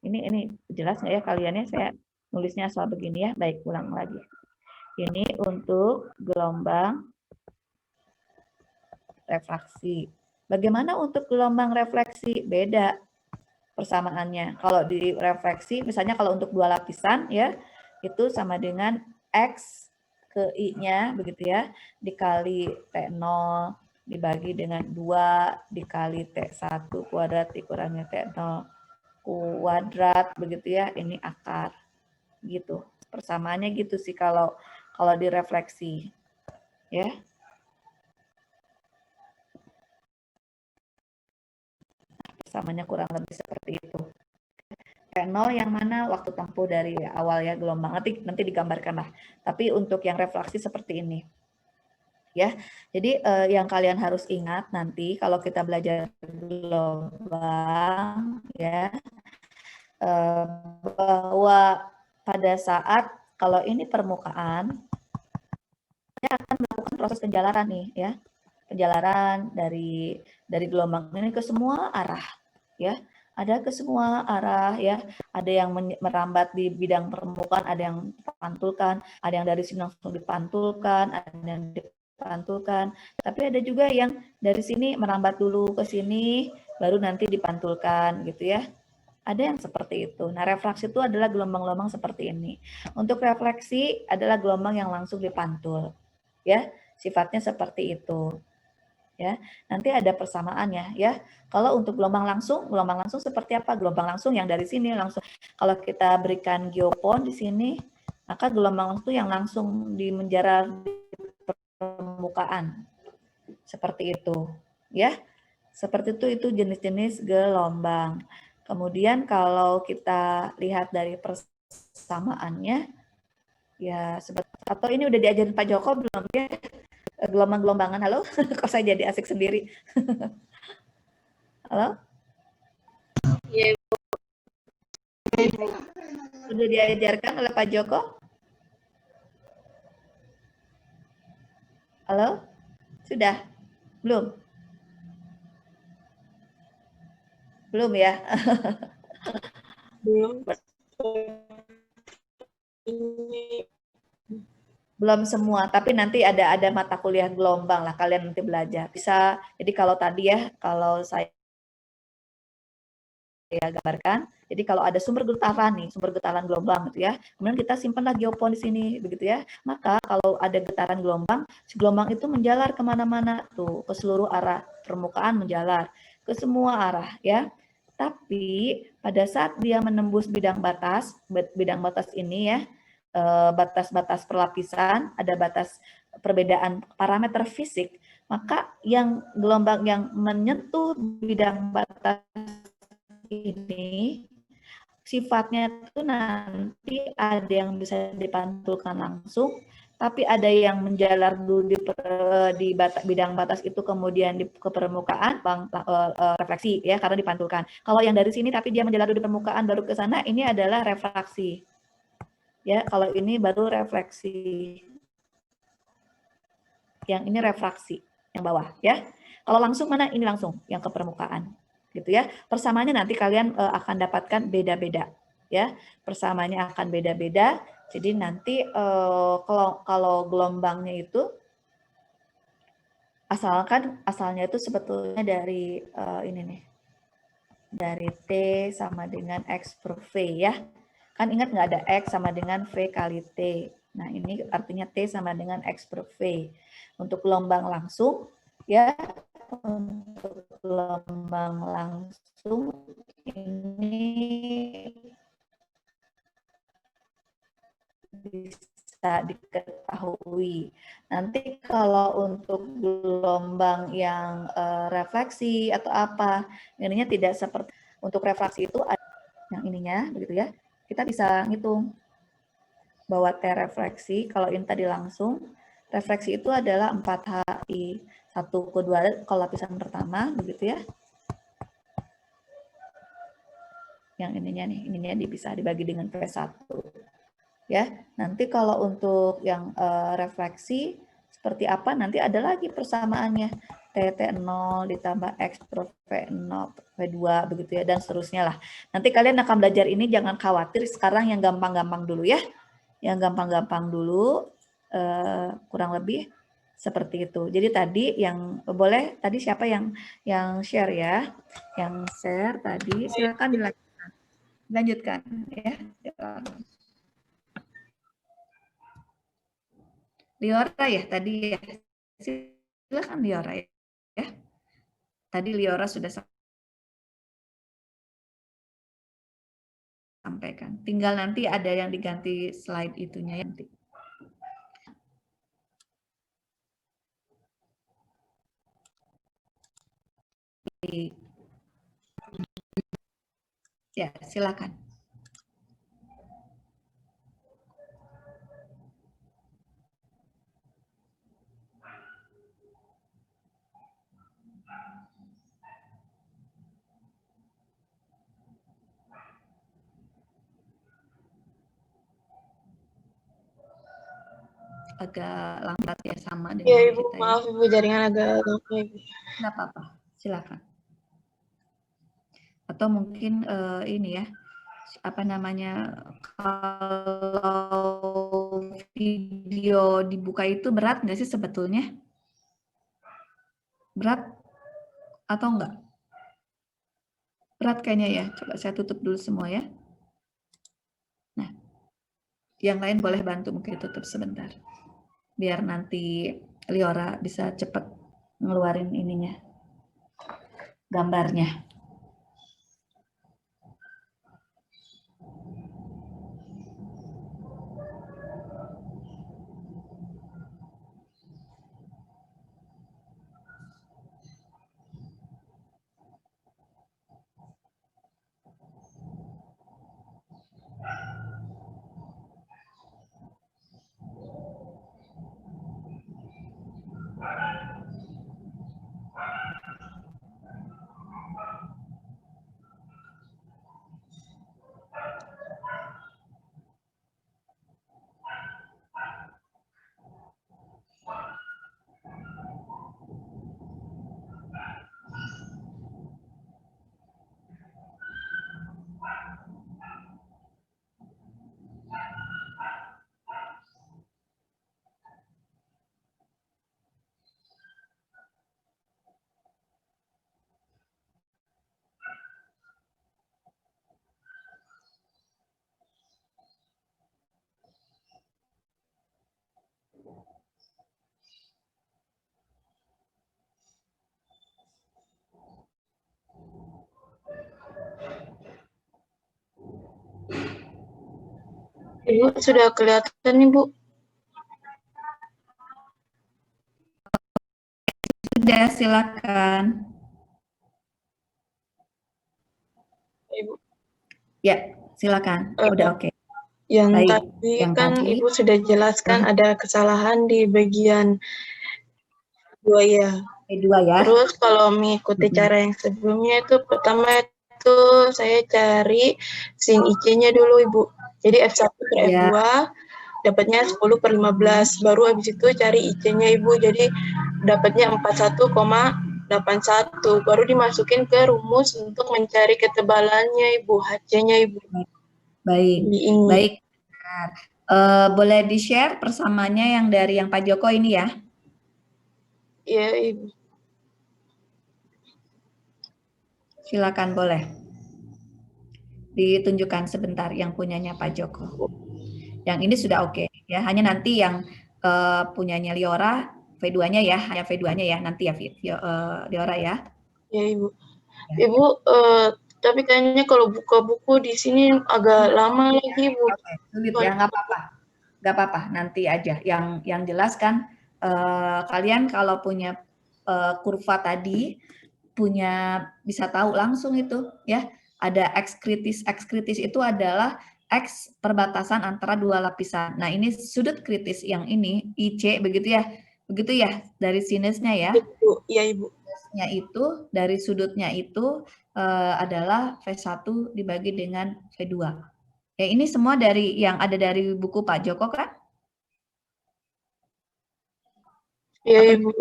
ini jelas nggak ya kaliannya, saya nulisnya soal begini ya. Baik, ulang lagi. Ini untuk gelombang refraksi. Bagaimana untuk gelombang refleksi? Beda persamaannya. Kalau di refleksi, misalnya kalau untuk 2 lapisan ya, itu sama dengan X ke I-nya begitu ya, dikali T0 dibagi dengan 2 dikali T1 kuadrat dikurangi T0 kuadrat begitu ya, ini akar gitu. Persamaannya gitu sih kalau direfleksi ya. Persamanya kurang lebih seperti itu. T0 yang mana waktu tempuh dari awal ya gelombang, nanti digambarkan lah. Tapi untuk yang refleksi seperti ini ya. Jadi yang kalian harus ingat nanti kalau kita belajar gelombang ya, bahwa pada saat kalau ini permukaan, dia akan melakukan proses penjalaran nih ya, penjalaran dari gelombang ini ke semua arah ya, ada ke semua arah ya, ada yang merambat di bidang permukaan, ada yang dipantulkan, ada yang dari sini langsung dipantulkan, ada yang dipantulkan, tapi ada juga yang dari sini merambat dulu ke sini, baru nanti dipantulkan gitu ya. Ada yang seperti itu. Nah, refraksi itu adalah gelombang-gelombang seperti ini. Untuk refleksi adalah gelombang yang langsung dipantul. Ya, sifatnya seperti itu. Ya, nanti ada persamaannya ya. Kalau untuk gelombang langsung seperti apa? Gelombang langsung yang dari sini langsung. Kalau kita berikan geopon di sini, maka gelombang langsung yang langsung menjalar di permukaan. Seperti itu, ya. Seperti itu jenis-jenis gelombang. Kemudian kalau kita lihat dari persamaannya, ya atau ini udah diajarin Pak Joko belum ya? Gelombang-gelombangan, halo? Kok saya jadi asik sendiri? Halo? Iya, Bu. Udah diajarkan oleh Pak Joko? Halo? Sudah? Belum? Belum ya? Belum. Belum semua, tapi nanti ada mata kuliah gelombang lah, kalian nanti belajar. Bisa, jadi kalau tadi ya, kalau saya gambarkan, jadi kalau ada sumber getaran nih, sumber getaran gelombang gitu ya, kemudian kita simpanlah geopon di sini, begitu ya. Maka kalau ada getaran gelombang, si gelombang itu menjalar kemana-mana tuh, ke seluruh arah permukaan menjalar, ke semua arah ya. Tapi pada saat dia menembus bidang batas ini ya, batas-batas perlapisan, ada batas perbedaan parameter fisik, maka yang gelombang yang menyentuh bidang batas ini sifatnya itu nanti ada yang bisa dipantulkan langsung, tapi ada yang menjalar dulu di bidang batas itu kemudian ke permukaan, refleksi ya karena dipantulkan. Kalau yang dari sini tapi dia menjalar dulu di permukaan baru ke sana, ini adalah refraksi. Ya, kalau ini baru refleksi. Yang ini refraksi, yang bawah ya. Kalau langsung mana? Ini langsung, yang ke permukaan. Gitu ya. Persamaannya nanti kalian akan dapatkan beda-beda ya. Persamaannya akan beda-beda. Jadi nanti kalau gelombangnya itu asalnya itu sebetulnya dari ini nih. Dari T sama dengan X per V ya. Kan ingat nggak ada X sama dengan V kali T. Nah ini artinya T sama dengan X per V. Untuk gelombang langsung ya, untuk gelombang langsung ini bisa diketahui. Nanti kalau untuk gelombang yang refleksi atau apa, ininya tidak seperti untuk refraksi itu ada yang ininya begitu ya. Kita bisa ngitung bahwa T refleksi, kalau ini tadi langsung, refleksi itu adalah 4HI 1/2 kalau lapisan pertama begitu ya. Yang ininya bisa dibagi dengan V1. Ya, nanti kalau untuk yang refleksi seperti apa nanti ada lagi persamaannya. T0 ditambah X per V0, V2 begitu ya dan seterusnya lah. Nanti kalian akan belajar ini, jangan khawatir, sekarang yang gampang-gampang dulu ya. Yang gampang-gampang dulu kurang lebih seperti itu. Jadi tadi yang boleh tadi siapa yang share ya? Yang share tadi silakan dilanjutkan. Lanjutkan ya. Liora ya tadi ya. Silakan Liora ya. Tadi Liora sudah sampaikan. Tinggal nanti ada yang diganti slide itunya ya nanti. Ya, silakan. Agak lambat ya sama dengan Ya Ibu, kita maaf ya. Ibu, jaringan agak lambat. Nggak apa-apa, silakan. Atau mungkin ini ya, apa namanya, kalau video dibuka itu berat nggak sih sebetulnya? Berat atau enggak? Berat kayaknya ya. Coba saya tutup dulu semua ya. Nah, yang lain boleh bantu mungkin tutup sebentar. Biar nanti Liora bisa cepat ngeluarin ininya, gambarnya. Ibu sudah kelihatan Ibu? Sudah, silakan. Ibu. Ya, silakan. Udah oke. Yang Baik. tadi Yang kan tadi, Ibu sudah jelaskan ada kesalahan di bagian 2 ya. P2 ya. Terus kalau mengikuti cara yang sebelumnya itu pertama itu saya cari sin IC-nya dulu Ibu. Jadi F1 per Ya. F2 dapatnya 10/15. Baru habis itu cari IC-nya Ibu, jadi dapatnya 41,81. Baru dimasukin ke rumus untuk mencari ketebalannya Ibu, HC-nya Ibu. Baik, Di ini. baik. Boleh di-share persamaannya yang dari yang Pak Joko ini ya? Iya Ibu. Silakan boleh. Ditunjukkan sebentar yang punyanya Pak Joko. Yang ini sudah oke ya, hanya nanti yang punyanya Liora V2-nya ya, hanya V2-nya ya nanti ya Liora ya. Ya Ibu. Ya. Ibu, tapi kayaknya kalau buka buku di sini agak lama lagi Ibu. Sulit ya, nggak apa-apa. Nggak apa-apa, nanti aja. Yang jelas kan kalian kalau punya kurva tadi punya bisa tahu langsung itu ya. Ada X kritis itu adalah X perbatasan antara dua lapisan. Nah, ini sudut kritis yang ini IC begitu ya. Begitu ya dari sinusnya ya. Ibu, iya Ibu. Sinusnya itu dari sudutnya itu adalah V1 dibagi dengan V2. Ya, ini semua dari yang ada dari buku Pak Joko kan? Iya Ibu.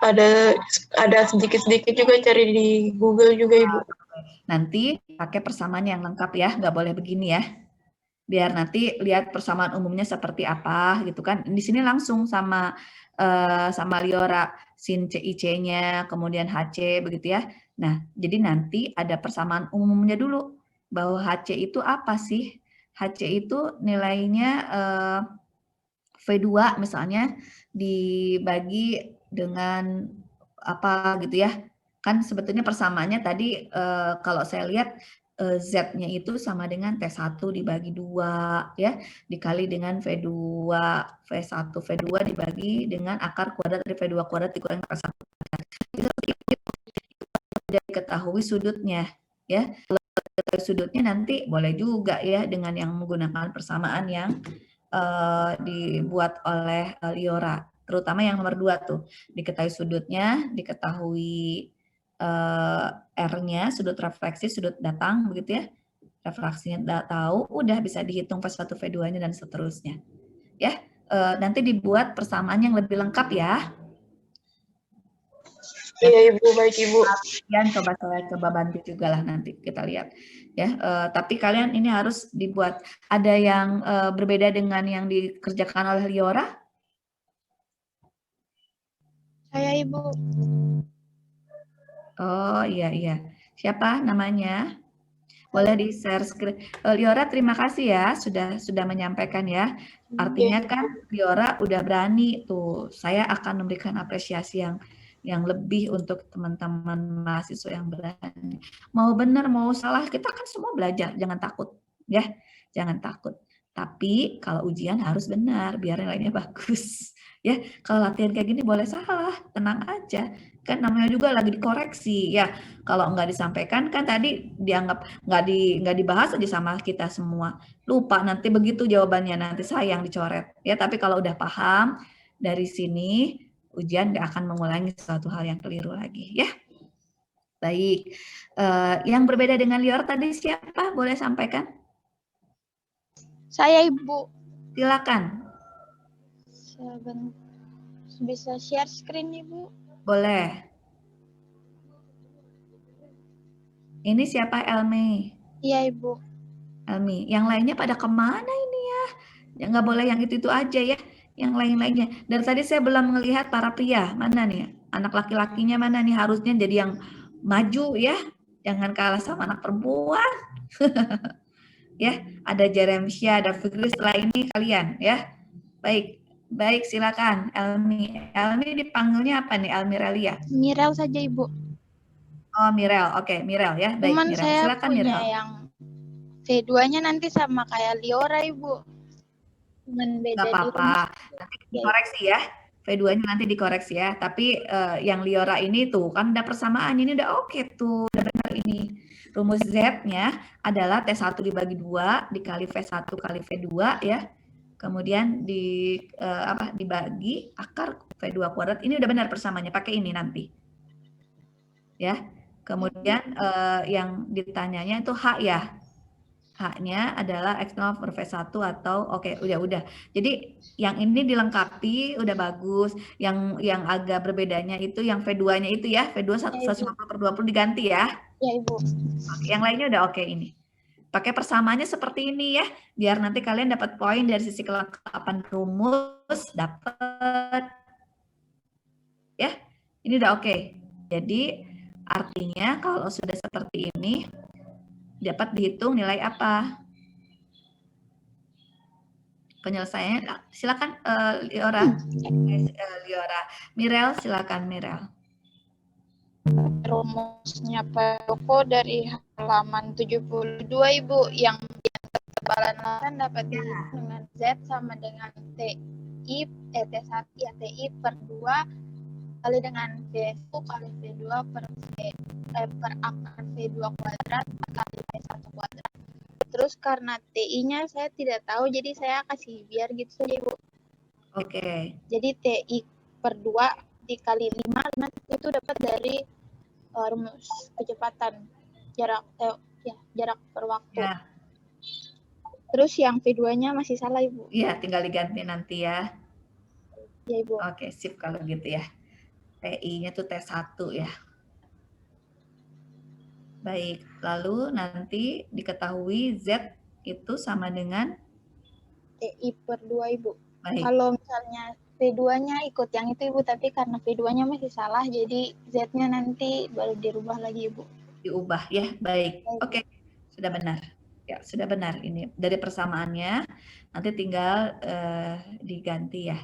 Ada sedikit-sedikit juga cari di Google juga Ibu. Nanti pakai persamaan yang lengkap ya, nggak boleh begini ya. Biar nanti lihat persamaan umumnya seperti apa gitu kan. Di sini langsung sama Liora sin CIC-nya, kemudian HC begitu ya. Nah, jadi nanti ada persamaan umumnya dulu. Bahwa HC itu apa sih? HC itu nilainya V2 misalnya dibagi dengan apa gitu ya. Kan sebetulnya persamaannya tadi kalau saya lihat Z-nya itu sama dengan T1 dibagi 2 ya, dikali dengan V2, V1, V2 dibagi dengan akar kuadrat dari V2 kuadrat dikurangi akar 1. Jadi ketahui sudutnya ya. Kalau ketahui sudutnya nanti boleh juga ya dengan yang menggunakan persamaan yang dibuat oleh Liora, terutama yang nomor 2 tuh, diketahui sudutnya, diketahui R-nya, sudut refleksi, sudut datang begitu ya, refraksinya tahu, udah bisa dihitung V1, V2-nya dan seterusnya. Ya, nanti dibuat persamaan yang lebih lengkap ya. Iya Ibu, baik Ibu. Kalian coba bantu juga lah nanti kita lihat ya. Tapi kalian ini harus dibuat. Ada yang berbeda dengan yang dikerjakan oleh Liora? Saya Ibu. Oh iya. Siapa namanya? Boleh di share screen. Liora terima kasih ya sudah menyampaikan ya. Artinya kan Liora udah berani tuh. Saya akan memberikan apresiasi yang lebih untuk teman-teman mahasiswa yang berani. Mau benar, mau salah, kita kan semua belajar, jangan takut ya, jangan takut. Tapi kalau ujian harus benar, biar nilainya bagus. Ya, kalau latihan kayak gini boleh salah, tenang aja. Kan namanya juga lagi dikoreksi ya. Kalau nggak disampaikan kan tadi dianggap nggak dibahas aja sama kita semua. Lupa nanti begitu jawabannya, nanti sayang dicoret. Ya, tapi kalau udah paham dari sini ujian nggak akan mengulangi suatu hal yang keliru lagi ya. Baik, yang berbeda dengan Lior tadi siapa? Boleh sampaikan? Saya Ibu. Silakan. Bisa share screen Ibu? Boleh. Ini siapa Elmi? Iya Ibu. Elmi, yang lainnya pada kemana ini ya? Ya nggak boleh yang itu aja ya. Yang lain-lainnya. Dari tadi saya belum melihat para pria. Mana nih? Anak laki-lakinya mana nih? Harusnya jadi yang maju ya. Jangan kalah sama anak perempuan. Ya, ada Jeremsia, ada Fikri setelah ini kalian ya. Baik silakan Elmi. Elmi dipanggilnya apa nih? Elmirelia? Mirel saja Ibu. Oh Mirel, oke Mirel ya. Baik Cuman Mirel, saya silakan punya Mirel. yang V2-nya nanti sama kayak Liora Ibu. Cuman beda Gak apa-apa, nanti dikoreksi ya. V2-nya nanti dikoreksi ya. Tapi yang Liora ini tuh kan udah persamaan, ini udah oke tuh, udah benar ini. Rumus Z-nya adalah T1 dibagi 2 dikali V1 kali V2 ya. Kemudian dibagi akar V2 kuadrat. Ini udah benar persamaannya, pakai ini nanti. Ya. Kemudian yang ditanyanya itu H ya. H-nya adalah X0 per V1 atau oke, udah. Jadi yang ini dilengkapi udah bagus. Yang agak berbedanya itu yang V2-nya itu ya, V2 150/20 diganti ya. Ya, Ibu. Oke, yang lainnya udah oke ini. Pakai persamaannya seperti ini ya, biar nanti kalian dapat poin dari sisi kelengkapan rumus, dapat ya. Ini udah oke. Jadi artinya kalau sudah seperti ini dapat dihitung nilai apa? Penyelesaiannya silakan Liora. Liora. Mirel silakan Mirel. Rumusnya Pak Joko dari halaman 72, Ibu, yang ketebalan lahan dapat dihitung dengan Z sama dengan TI per 2 kali dengan V1 kali V2 per akar V2 kuadrat kali V1 kuadrat. Terus karena TI-nya saya tidak tahu, jadi saya kasih biar gitu saja, Ibu. Oke. Jadi TI per 2 dikali 5 itu dapat dari rumus kecepatan jarak per waktu. Ya. Terus yang V2-nya masih salah, Ibu. Iya, tinggal diganti nanti ya. Ya, Ibu. Oke, sip kalau gitu ya. TI-nya tuh T1 ya. Baik, lalu nanti diketahui Z itu sama dengan TI per 2, Ibu. baik. Kalau misalnya V2-nya ikut yang itu, Ibu, tapi karena V2-nya masih salah, jadi Z-nya nanti baru dirubah lagi, Ibu. Diubah ya, baik. Oke, sudah benar. Ya, sudah benar ini. Dari persamaannya nanti tinggal diganti ya.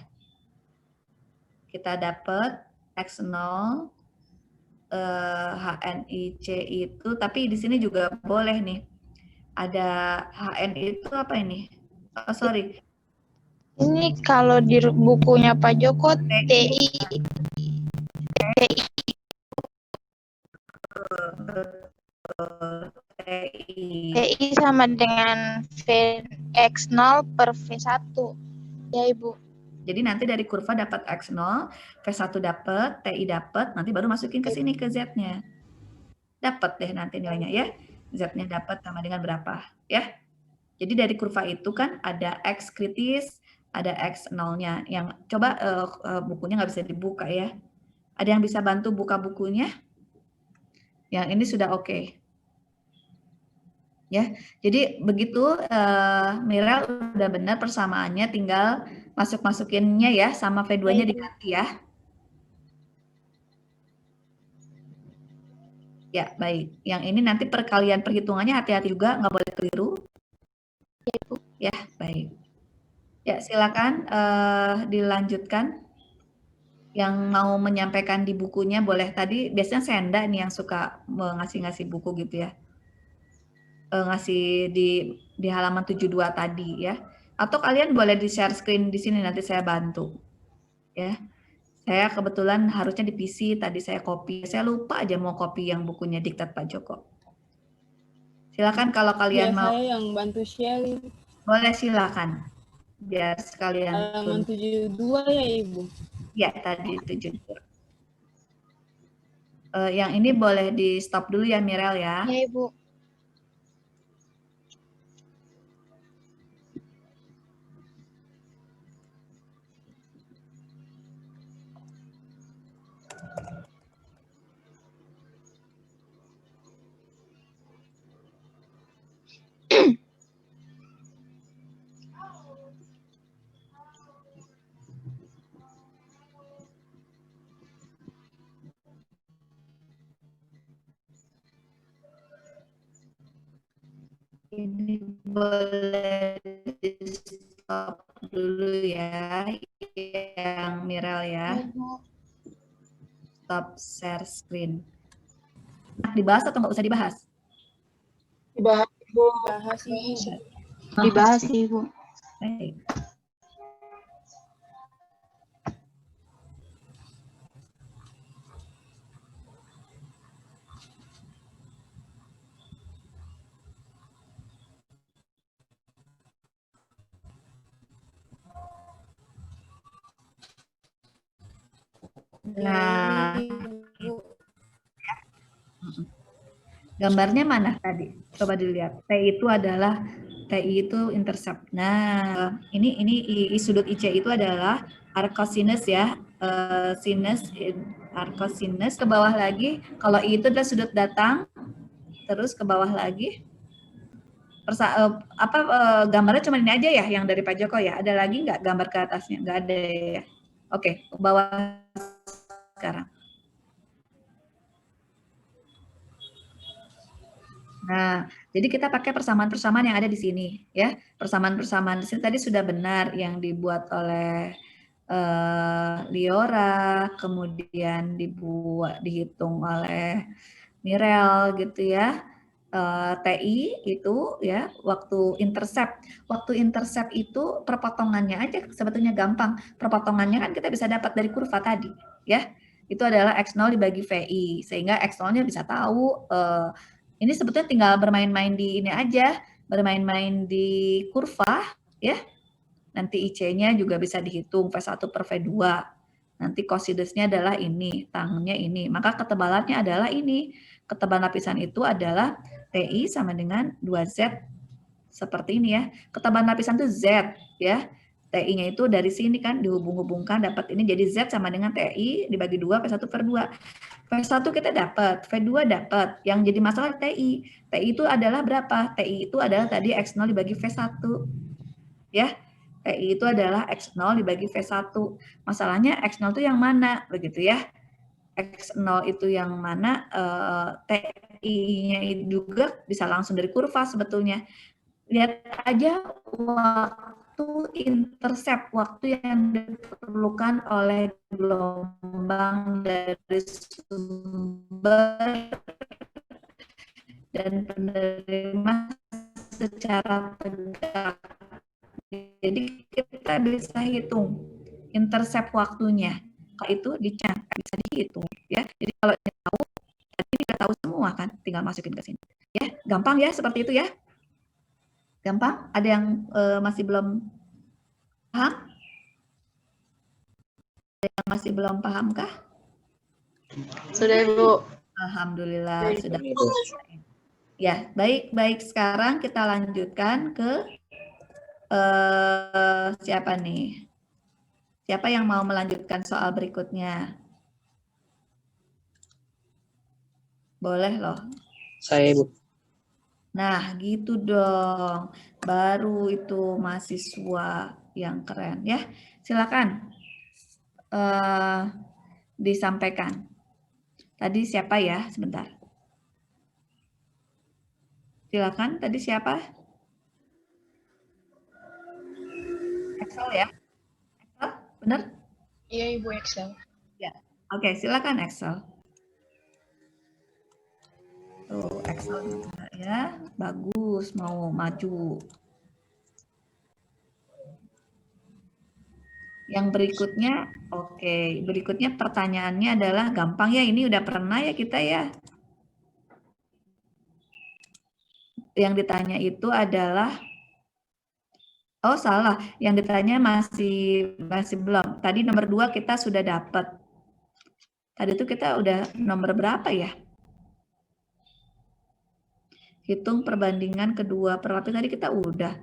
Kita dapat X0 HNIC itu, tapi di sini juga boleh nih. Ada HN itu apa ini? Oh, sorry. Ini kalau di bukunya Pak Joko TI sama dengan X0 per V1. Ya, Ibu. Jadi nanti dari kurva dapat X0, V1 dapat, TI dapat, nanti baru masukin ke sini ke Z-nya. Dapat deh nanti nilainya ya. Z-nya dapat sama dengan berapa ya. Jadi dari kurva itu kan ada X kritis, ada X0-nya. Yang coba bukunya nggak bisa dibuka ya. Ada yang bisa bantu buka bukunya? Yang ini sudah oke. Ya, jadi begitu Mirel udah benar persamaannya, tinggal masukinnya ya, sama V2-nya diganti ya. Ya, baik. Yang ini nanti perkalian perhitungannya hati-hati juga, nggak boleh keliru. Ya, baik. Ya, silakan dilanjutkan. Yang mau menyampaikan di bukunya boleh. Tadi biasanya Senda nih yang suka ngasih buku gitu ya. Ngasih di halaman 72 tadi ya. Atau kalian boleh di share screen di sini, nanti saya bantu. Ya. Saya kebetulan harusnya di PC, tadi saya copy. Saya lupa aja mau copy yang bukunya Diktat Pak Joko. Silakan kalau kalian mau. Saya yang bantu share. Boleh silakan. Biar sekalian. Halaman 72 ya, Ibu. Ya, tadi 72. Yang ini boleh di stop dulu ya Mirel ya. Ya, Ibu. Ini boleh di stop dulu ya, yang Mirel ya. Stop share screen. Dibahas atau nggak usah dibahas? Dibahas, Ibu. Dibahas, Ibu. Baik. Nah, Gambarnya mana tadi? Coba dilihat. TI itu intercept. Nah, ini sudut IC itu adalah arcosinus ya. Sinus, arcosinus ke bawah lagi. Kalau I itu adalah sudut datang, terus ke bawah lagi. Gambarnya cuma ini aja ya yang dari Pak Joko ya. Ada lagi nggak gambar ke atasnya? Nggak ada ya. Oke, ke bawah sekarang. Nah, jadi kita pakai persamaan-persamaan yang ada di sini, ya. Persamaan-persamaan di sini tadi sudah benar yang dibuat oleh Liora, kemudian dihitung oleh Mirel gitu ya. TI itu ya waktu intercept itu perpotongannya aja sebetulnya gampang. Perpotongannya kan kita bisa dapat dari kurva tadi, ya. Itu adalah X0 dibagi VI, sehingga X0-nya bisa tahu. Ini sebetulnya tinggal bermain-main di ini aja, bermain-main di kurva, ya. Nanti IC-nya juga bisa dihitung V1 per V2. Nanti cosinusnya adalah ini, tangannya ini. Maka ketebalannya adalah ini. Ketebalan lapisan itu adalah TI sama dengan 2Z seperti ini ya. Ketebalan lapisan itu Z ya. TI-nya itu dari sini kan dihubung-hubungkan dapat ini jadi Z sama dengan TI dibagi 2 V1 per 2. V1 kita dapat, V2 dapat. Yang jadi masalah TI. TI itu adalah berapa? TI itu adalah tadi X0 dibagi V1. Ya. TI itu adalah X0 dibagi V1. Masalahnya X0 itu yang mana? Begitu ya. X0 itu yang mana? TI-nya juga bisa langsung dari kurva sebetulnya. Lihat aja waktu intercept, waktu yang diperlukan oleh gelombang dari sumber dan penerima secara tegak. Jadi kita bisa hitung intercept waktunya. Kalau itu bisa dihitung ya. Jadi kalau tahu, tadi kita tahu semua kan, tinggal masukin ke sini. Ya, gampang ya seperti itu ya. Gampang? Ada yang masih belum paham? Ada yang masih belum paham kah? Sudah, Ibu. Alhamdulillah sudah. Ya, baik. Sekarang kita lanjutkan ke siapa nih? Siapa yang mau melanjutkan soal berikutnya? Boleh loh. Saya, Ibu. Nah, gitu dong. Baru itu mahasiswa yang keren ya. Silakan disampaikan. Tadi siapa ya? Sebentar. Silakan. Tadi siapa? Excel ya? Excel, benar? Iya, Ibu, Excel. Ya. Oke, silakan Excel. Tuh, Excel juga ya. Bagus, mau maju. Yang berikutnya, oke. Berikutnya pertanyaannya adalah gampang ya. Ini udah pernah ya kita ya. Yang ditanya itu adalah, oh salah. Yang ditanya masih belum. Tadi nomor 2 kita sudah dapat. Tadi itu kita udah nomor berapa ya? Hitung perbandingan kedua perlapis tadi kita udah.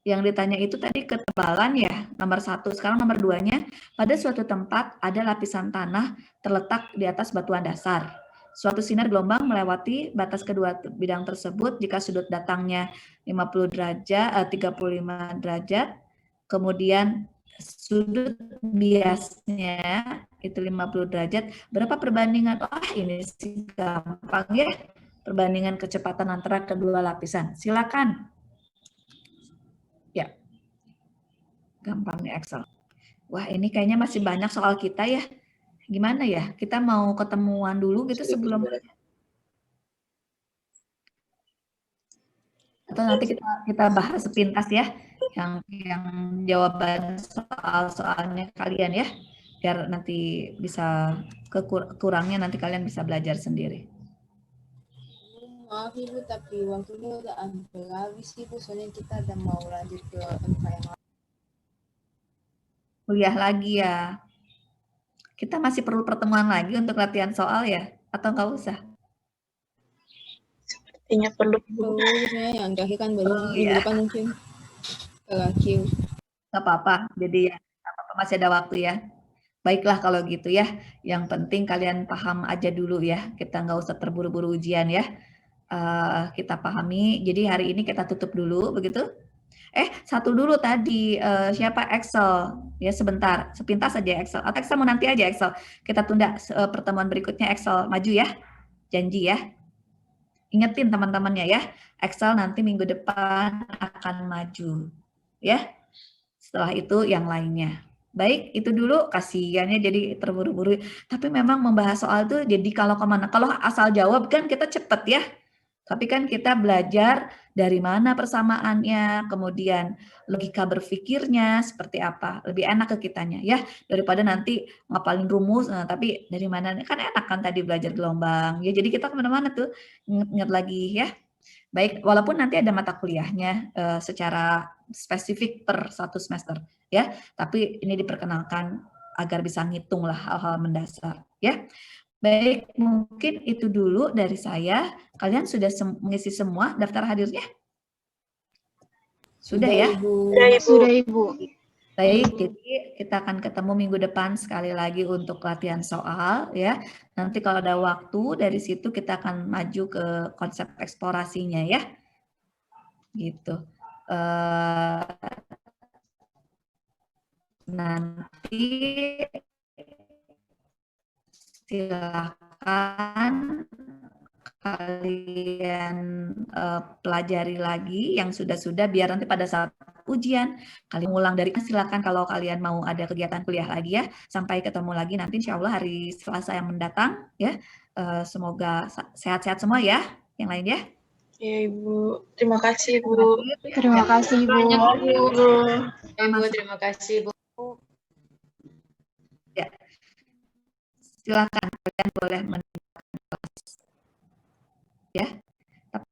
Yang ditanya itu tadi ketebalan ya, nomor 1. Sekarang nomor 2-nya, pada suatu tempat ada lapisan tanah terletak di atas batuan dasar. Suatu sinar gelombang melewati batas kedua bidang tersebut jika sudut datangnya 35 derajat, kemudian sudut biasnya itu 50 derajat. Berapa perbandingan? Ini sih gampang ya. Perbandingan kecepatan antara kedua lapisan. Silakan. Ya, gampang nih Excel. Wah, ini kayaknya masih banyak soal kita ya. Gimana ya? Kita mau ketemuan dulu gitu sebelum... Atau nanti kita bahas sepintas ya, yang jawaban soal-soalnya kalian ya, biar nanti bisa kekurangnya nanti kalian bisa belajar sendiri. Maaf Ibu, tapi waktunya udah hampir habis Ibu, soalnya kita udah mau lanjut ke tempat yang lain. Kuliah lagi ya. Kita masih perlu pertemuan lagi untuk latihan soal ya? Atau nggak usah? Ingat perlu Bu. Biasanya yang terakhir kan baru Oh, minggu iya. depan mungkin terakhir. Nggak apa-apa, jadi ya nggak apa-apa, masih ada waktu ya. Baiklah kalau gitu ya, yang penting kalian paham aja dulu ya, kita nggak usah terburu-buru ujian ya. Kita pahami, jadi hari ini kita tutup dulu, begitu? Satu dulu tadi, siapa Excel? Ya sebentar, sepintas saja Excel. Atau Excel mau nanti aja Excel. Kita tunda pertemuan berikutnya Excel, maju ya, janji ya. Ingetin teman-temannya ya, Excel nanti minggu depan akan maju. Ya, setelah itu yang lainnya. Baik, itu dulu, kasihannya jadi terburu-buru. Tapi memang membahas soal itu jadi kalau kemana, kalau asal jawab kan kita cepet ya. Tapi kan kita belajar dari mana persamaannya, kemudian logika berpikirnya seperti apa. Lebih enak ke kitanya ya, daripada nanti ngapalin rumus, tapi dari mana, kan enak kan tadi belajar gelombang. Ya jadi kita kemana-mana tuh, inget-inget lagi ya. Baik, walaupun nanti ada mata kuliahnya secara spesifik per satu semester ya, tapi ini diperkenalkan agar bisa ngitung lah hal-hal mendasar ya. Baik, mungkin itu dulu dari saya. Kalian sudah mengisi semua daftar hadirnya? Sudah ya? Ibu. Sudah Ibu. Baik, jadi kita akan ketemu minggu depan sekali lagi untuk latihan soal ya. Nanti kalau ada waktu dari situ kita akan maju ke konsep eksplorasinya ya. Gitu. Nanti silakan kalian pelajari lagi yang sudah-sudah, biar nanti pada saat ujian kalian ulang dari silakan kalau kalian mau ada kegiatan kuliah lagi ya. Sampai ketemu lagi nanti insya Allah hari Selasa yang mendatang ya. Semoga sehat-sehat semua ya yang lain ya. Ya Ibu, terima kasih Bu. Terima kasih, Bu. Banyak Bu. Ibu, terima kasih Bu. Ya. Silakan kalian boleh meninggalkan kelas ya.